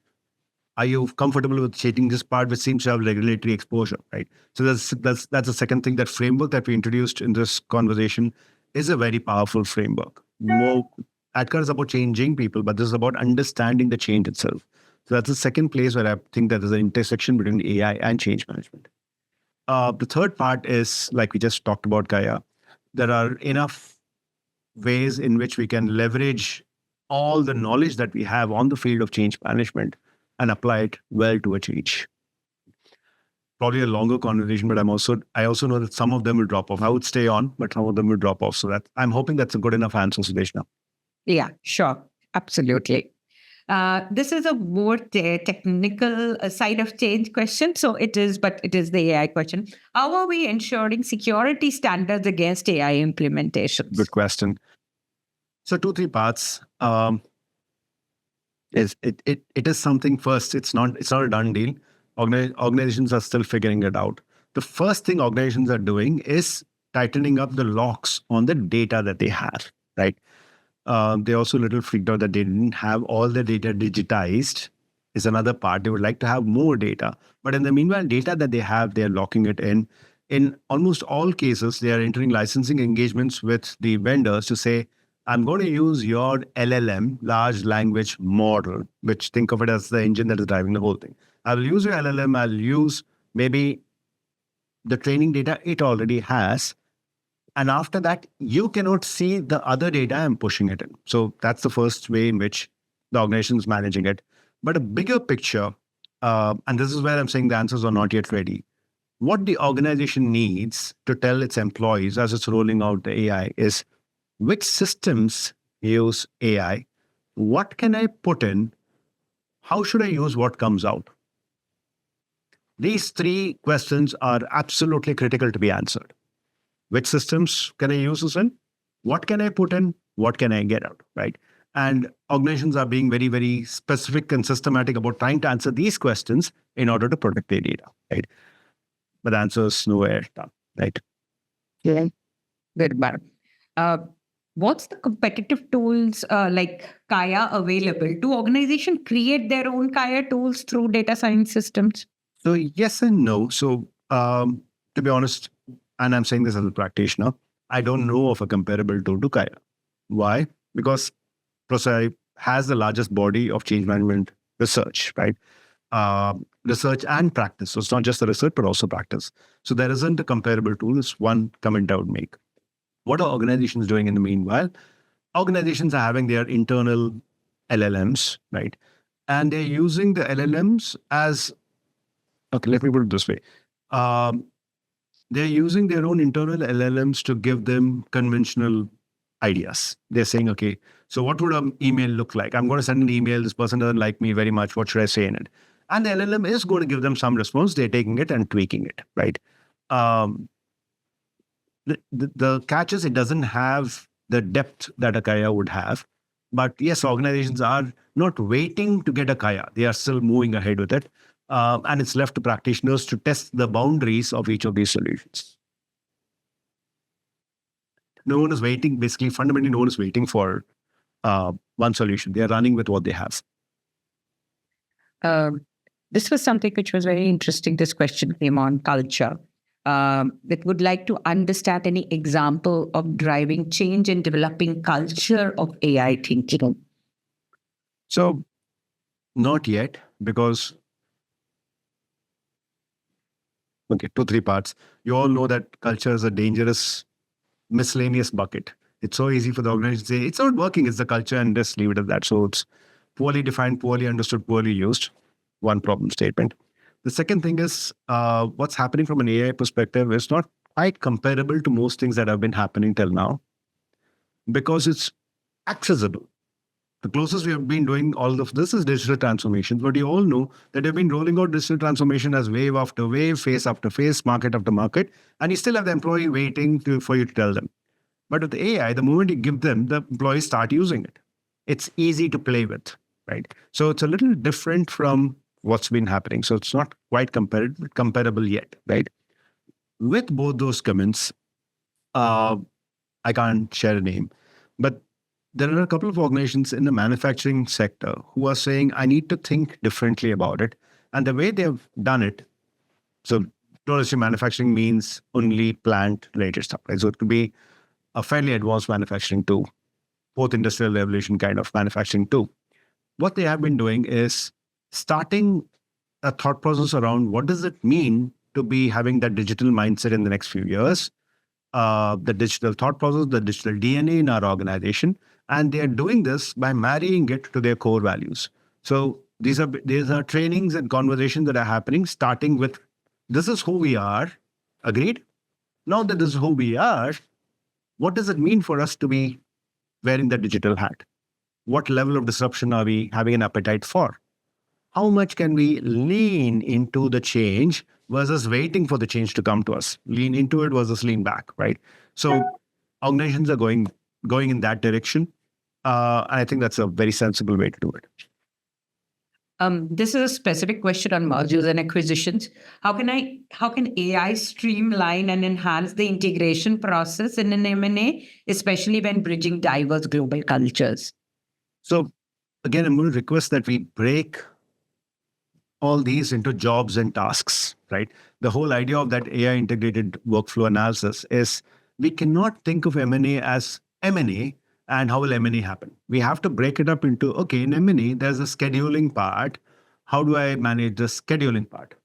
Are you comfortable with changing this part which seems to have regulatory exposure, right? So that's the second thing. That framework that we introduced in this conversation is a very powerful framework. ADKAR is about changing people, but this is about understanding the change itself. So that's the second place where I think that there's an intersection between AI and change management. The third part is, like we just talked about, Kaya, there are enough ways in which we can leverage all the knowledge that we have on the field of change management and apply it well to a change. Probably a longer conversation, but I also know that some of them will drop off. I would stay on, but some of them will drop off. So that I'm hoping that's a good enough answer, Sudeshna. Yeah, sure. Absolutely. This is a more technical side of change question. So it is the AI question. How are we ensuring security standards against AI implementations? Good question. So 2-3 parts. It is something. First, it's not a done deal. Organizations are still figuring it out. The first thing organizations are doing is tightening up the locks on the data that they have, right? They're also a little freaked out that they didn't have all the data digitized is another part. They would like to have more data. But in the meanwhile, data that they have, they're locking it in. In almost all cases, they are entering licensing engagements with the vendors to say, I'm going to use your LLM, large language model, which think of it as the engine that is driving the whole thing. I will use your LLM. I'll use maybe the training data it already has. And after that, you cannot see the other data I'm pushing it in. So that's the first way in which the organization is managing it. But a bigger picture, and this is where I'm saying the answers are not yet ready. What the organization needs to tell its employees as it's rolling out the AI is which systems use AI, what can I put in, how should I use what comes out? These three questions are absolutely critical to be answered. Which systems can I use this in? What can I put in? What can I get out, right? And organizations are being very, very specific and systematic about trying to answer these questions in order to protect their data, right? But the answer is nowhere done, right? Yeah. Good, Marg. What's the competitive tools like Kaya available? Do organizations create their own Kaya tools through data science systems? So yes and no. So to be honest, and I'm saying this as a practitioner, I don't know of a comparable tool to Kaya. Why? Because Prosci has the largest body of change management research, right? Research and practice. So it's not just the research, but also practice. So there isn't a comparable tool. It's one comment I would make. What are organizations doing in the meanwhile? Organizations are having their internal LLMs, right? And they're using the LLMs as, okay, let me put it this way. They're using their own internal LLMs to give them conventional ideas. They're saying, okay, so what would an email look like? I'm going to send an email. This person doesn't like me very much. What should I say in it? And the LLM is going to give them some response. They're taking it and tweaking it, right? The catch is it doesn't have the depth that a Kaya would have. But yes, organizations are not waiting to get a Kaya. They are still moving ahead with it. And it's left to practitioners to test the boundaries of each of these solutions. No one is waiting, basically, fundamentally, no one is waiting for one solution. They are running with what they have. This was something which was very interesting. This question came on culture. That would like to understand any example of driving change and developing culture of AI thinking. So, not yet, because okay, 2-3 parts. You all know that culture is a dangerous, miscellaneous bucket. It's so easy for the organization to say, it's not working, it's the culture, and just leave it at that. So it's poorly defined, poorly understood, poorly used. One problem statement. The second thing is what's happening from an AI perspective is not quite comparable to most things that have been happening till now because it's accessible. The closest we have been doing all of this is digital transformations, but you all know that they've been rolling out digital transformation as wave after wave, phase after phase, market after market, and you still have the employee waiting for you to tell them. But with the AI, the moment you give them, the employees start using it. It's easy to play with, right? So it's a little different from what's been happening. So it's not quite comparable yet, right? With both those comments, I can't share a name, but there are a couple of organizations in the manufacturing sector who are saying, I need to think differently about it. And the way they've done it, so notice manufacturing means only plant-related stuff, right? So it could be a fairly advanced manufacturing too, post-industrial revolution kind of manufacturing too. What they have been doing is starting a thought process around what does it mean to be having that digital mindset in the next few years, the digital thought process, the digital DNA in our organization. And they are doing this by marrying it to their core values. So these are trainings and conversations that are happening, starting with, this is who we are, agreed? Now that this is who we are, what does it mean for us to be wearing the digital hat? What level of disruption are we having an appetite for? How much can we lean into the change versus waiting for the change to come to us? Lean into it versus lean back, right? So organizations are going in that direction. I think that's a very sensible way to do it. This is a specific question on mergers and acquisitions. How can AI streamline and enhance the integration process in an M&A, especially when bridging diverse global cultures? So again, I'm going to request that we break all these into jobs and tasks, right? The whole idea of that AI integrated workflow analysis is we cannot think of M&A as M&A and how will M&A happen. We have to break it up into, okay, in M&A, there's a scheduling part. How do I manage the scheduling part?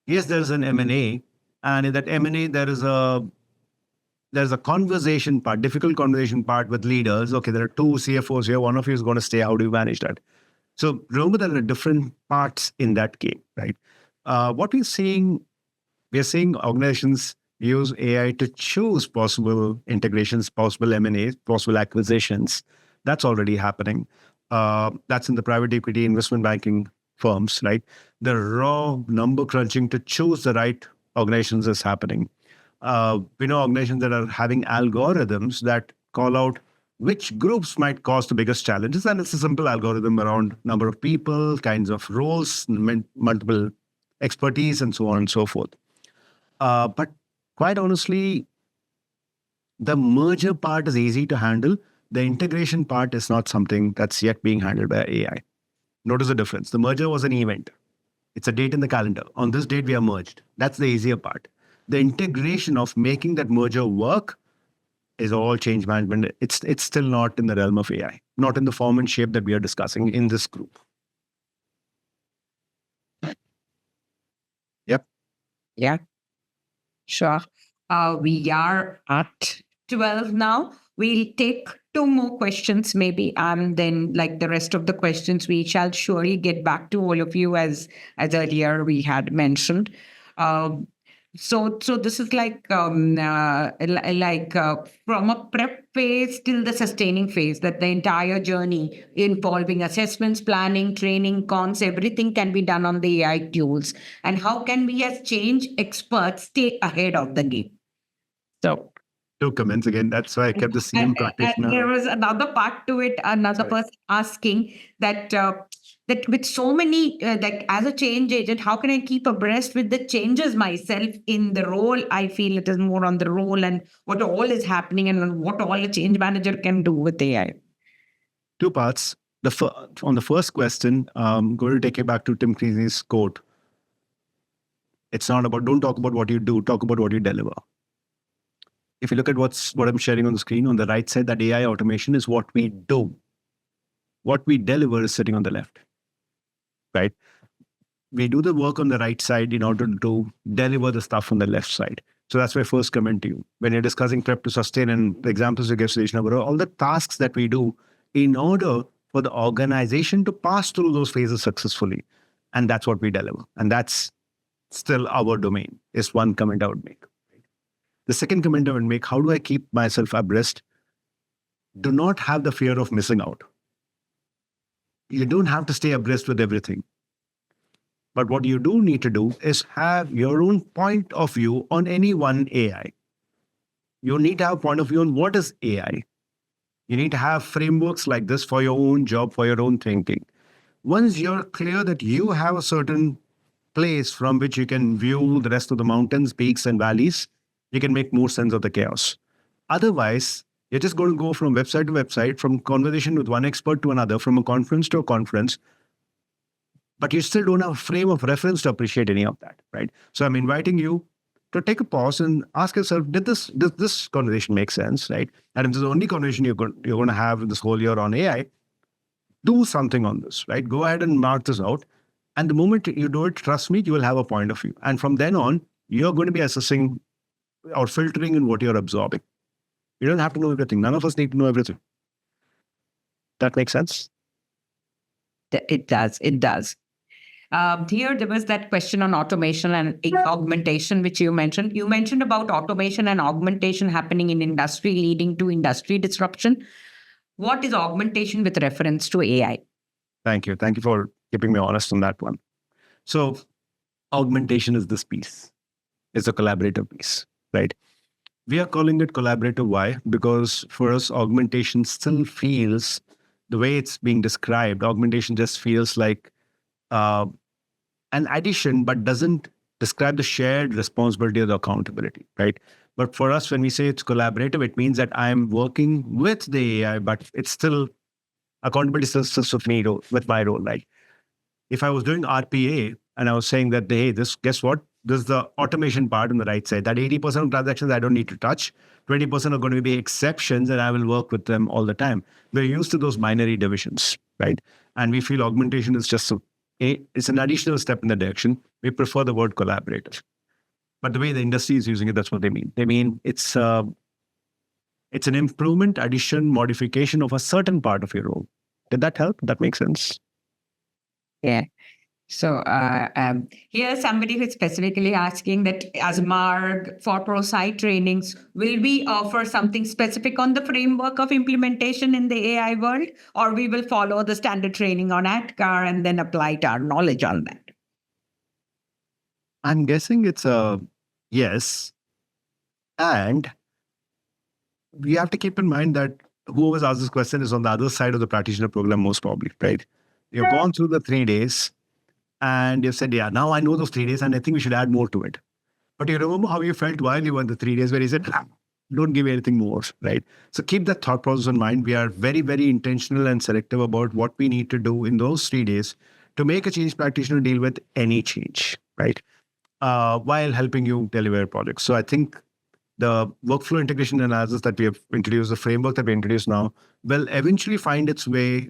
Yes, there's an M&A, and in that M&A, there's a conversation part, difficult conversation part with leaders. Okay, there are two CFOs here. One of you is going to stay. How do you manage that? So remember, there are different parts in that game, right? What we're seeing organizations use AI to choose possible integrations, possible M&As, possible acquisitions. That's already happening. That's in the private equity investment banking firms, right? The raw number crunching to choose the right organizations is happening. We know organizations that are having algorithms that call out which groups might cause the biggest challenges. And it's a simple algorithm around number of people, kinds of roles, multiple expertise, and so on and so forth. But quite honestly, the merger part is easy to handle. The integration part is not something that's yet being handled by AI. Notice the difference. The merger was an event. It's a date in the calendar. On this date, we are merged. That's the easier part. The integration of making that merger work is all change management. It's still not in the realm of AI, not in the form and shape that we are discussing in this group. Yep. Yeah, sure. We are at 12 now. We'll take two more questions maybe, and then like the rest of the questions, we shall surely get back to all of you as earlier we had mentioned. So this is like from a prep phase till the sustaining phase, that the entire journey involving assessments, planning, training, cons, everything can be done on the AI tools. And how can we as change experts stay ahead of the game? So Two comments again. That's why I kept the same practitioner. there was another part to it. Another person asking that that with so many, like as a change agent, how can I keep abreast with the changes myself in the role? I feel it is more on the role and what all is happening and what all a change manager can do with AI. Two parts. On the first question, I'm going to take you back to Tim Creasy's quote. It's not about, don't talk about what you do, talk about what you deliver. If you look at what I'm sharing on the screen, on the right side, that AI automation is what we do. What we deliver is sitting on the left, right? We do the work on the right side in order to deliver the stuff on the left side. So that's my first comment to you. When you're discussing prep to sustain and the examples you gave, Sudeshna, were all the tasks that we do in order for the organization to pass through those phases successfully. And that's what we deliver. And that's still our domain, is one comment I would make. The second comment I would make, how do I keep myself abreast? Do not have the fear of missing out. You don't have to stay abreast with everything. But what you do need to do is have your own point of view on any one AI. You need to have a point of view on what is AI. You need to have frameworks like this for your own job, for your own thinking. Once you're clear that you have a certain place from which you can view the rest of the mountains, peaks, and valleys, you can make more sense of the chaos. Otherwise, you're just going to go from website to website, from conversation with one expert to another, from a conference to a conference, but you still don't have a frame of reference to appreciate any of that, right? So I'm inviting you to take a pause and ask yourself, does this conversation make sense, right? And if this is the only conversation you're going to have this whole year on AI, do something on this, right? Go ahead and mark this out. And the moment you do it, trust me, you will have a point of view. And from then on, you're going to be assessing or filtering in what you're absorbing. You don't have to know everything. None of us need to know everything. That makes sense? It does. It does. Here, there was that question on automation and augmentation, which you mentioned. You mentioned about automation and augmentation happening in industry, leading to industry disruption. What is augmentation with reference to AI? Thank you. Thank you for keeping me honest on that one. So augmentation is this piece. It's a collaborative piece, right? We are calling it collaborative. Why? Because for us, augmentation still feels, the way it's being described, augmentation just feels like uh, an addition, but doesn't describe the shared responsibility or the accountability, right? But for us, when we say it's collaborative, it means that I'm working with the AI, but it's still accountability still sits with me, with my role. Like if I was doing RPA and I was saying that, hey, guess what? This is the automation part on the right side. That 80% of transactions I don't need to touch. 20% are going to be exceptions and I will work with them all the time. We're used to those binary divisions, right? And we feel augmentation is just it's an additional step in the direction. We prefer the word collaborative. But the way the industry is using it, that's what they mean. They mean it's an improvement, addition, modification of a certain part of your role. Did that help? That makes sense? Yeah. So here's somebody who's specifically asking that as Marg for Prosci trainings, will we offer something specific on the framework of implementation in the AI world, or we will follow the standard training on ADKAR and then apply our knowledge on that? I'm guessing it's a yes. And we have to keep in mind that whoever's asked this question is on the other side of the practitioner program, most probably, right? You've gone through the 3 days and you've said, yeah, now I know those 3 days and I think we should add more to it. But you remember how you felt while you were in the 3 days where you said, don't give me anything more, right? So keep that thought process in mind. We are very, very intentional and selective about what we need to do in those 3 days to make a change practitioner deal with any change, right? While helping you deliver projects. So I think the workflow integration analysis that we have introduced, the framework that we introduced now, will eventually find its way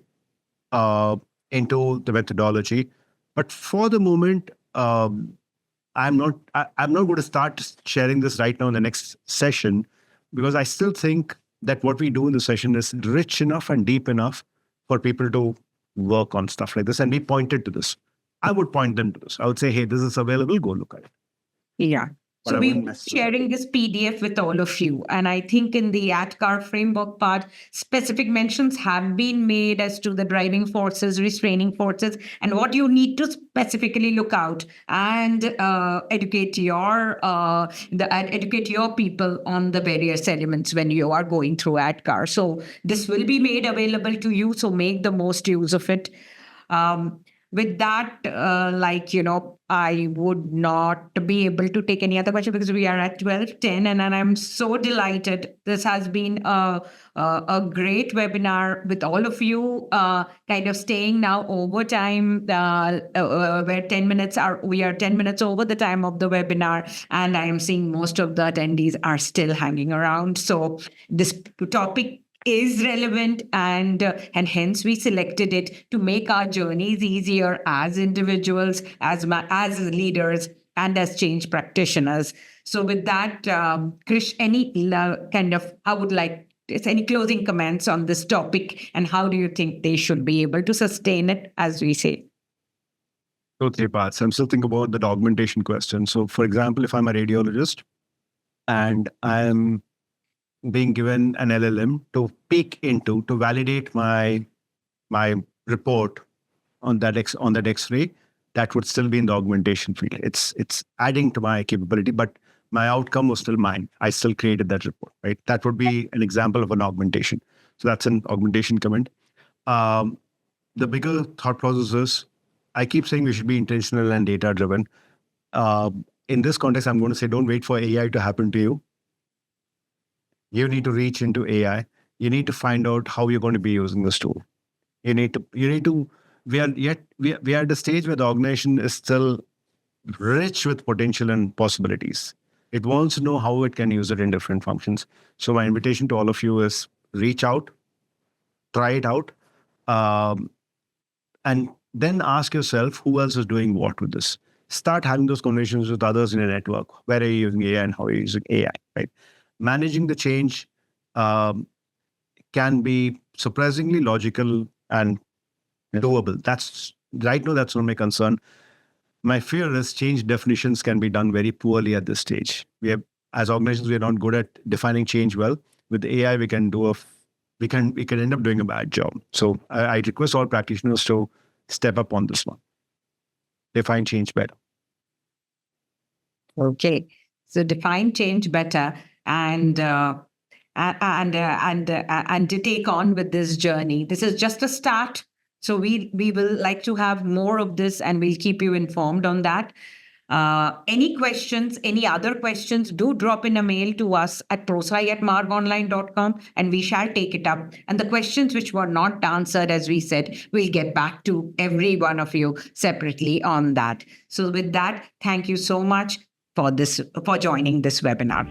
into the methodology. But for the moment, I'm not going to start sharing this right now in the next session, because I still think that what we do in the session is rich enough and deep enough for people to work on stuff like this and be pointed to this. I would point them to this. I would say, hey, this is available, go look at it. Yeah. So we're sharing this PDF with all of you. And I think in the ADKAR framework part, specific mentions have been made as to the driving forces, restraining forces, and what you need to specifically look out and educate your people on the various elements when you are going through ADKAR. So this will be made available to you. So make the most use of it. With that, I would not be able to take any other question because we are at 12:10, and I'm so delighted. This has been a great webinar with all of you, kind of staying now over time, where 10 minutes we are 10 minutes over the time of the webinar, and I am seeing most of the attendees are still hanging around. So this topic is relevant, and hence we selected it to make our journeys easier as individuals, as leaders, and as change practitioners. So with that, Krish, any any closing comments on this topic, and how do you think they should be able to sustain it, as we say? So 3 parts. I'm still thinking about the augmentation question. So for example, if I'm a radiologist and I'm being given an LLM to peek into, to validate my report on that X-ray, that would still be in the augmentation field. It's adding to my capability, but my outcome was still mine. I still created that report, right? That would be an example of an augmentation. So that's an augmentation comment. The bigger thought process is, I keep saying we should be intentional and data-driven. In this context, I'm going to say, don't wait for AI to happen to you. You need to reach into AI. You need to find out how you're going to be using this tool. We are at the stage where the organization is still rich with potential and possibilities. It wants to know how it can use it in different functions. So my invitation to all of you is reach out, try it out, and then ask yourself who else is doing what with this. Start having those conversations with others in a network. Where are you using AI and how are you using AI, right? Managing the change can be surprisingly logical and doable. That's right now, that's not my concern. My fear is change definitions can be done very poorly at this stage. As organizations, we are not good at defining change well. With AI, we can end up doing a bad job. So I request all practitioners to step up on this one. Define change better. Okay, so define change better, and to take on with this journey. This is just a start. So we will like to have more of this, and we'll keep you informed on that. Any questions, any other questions, do drop in a mail to us at prosci@margonline.com, and we shall take it up. And the questions which were not answered, as we said, we'll get back to every one of you separately on that. So with that, thank you so much for joining this webinar.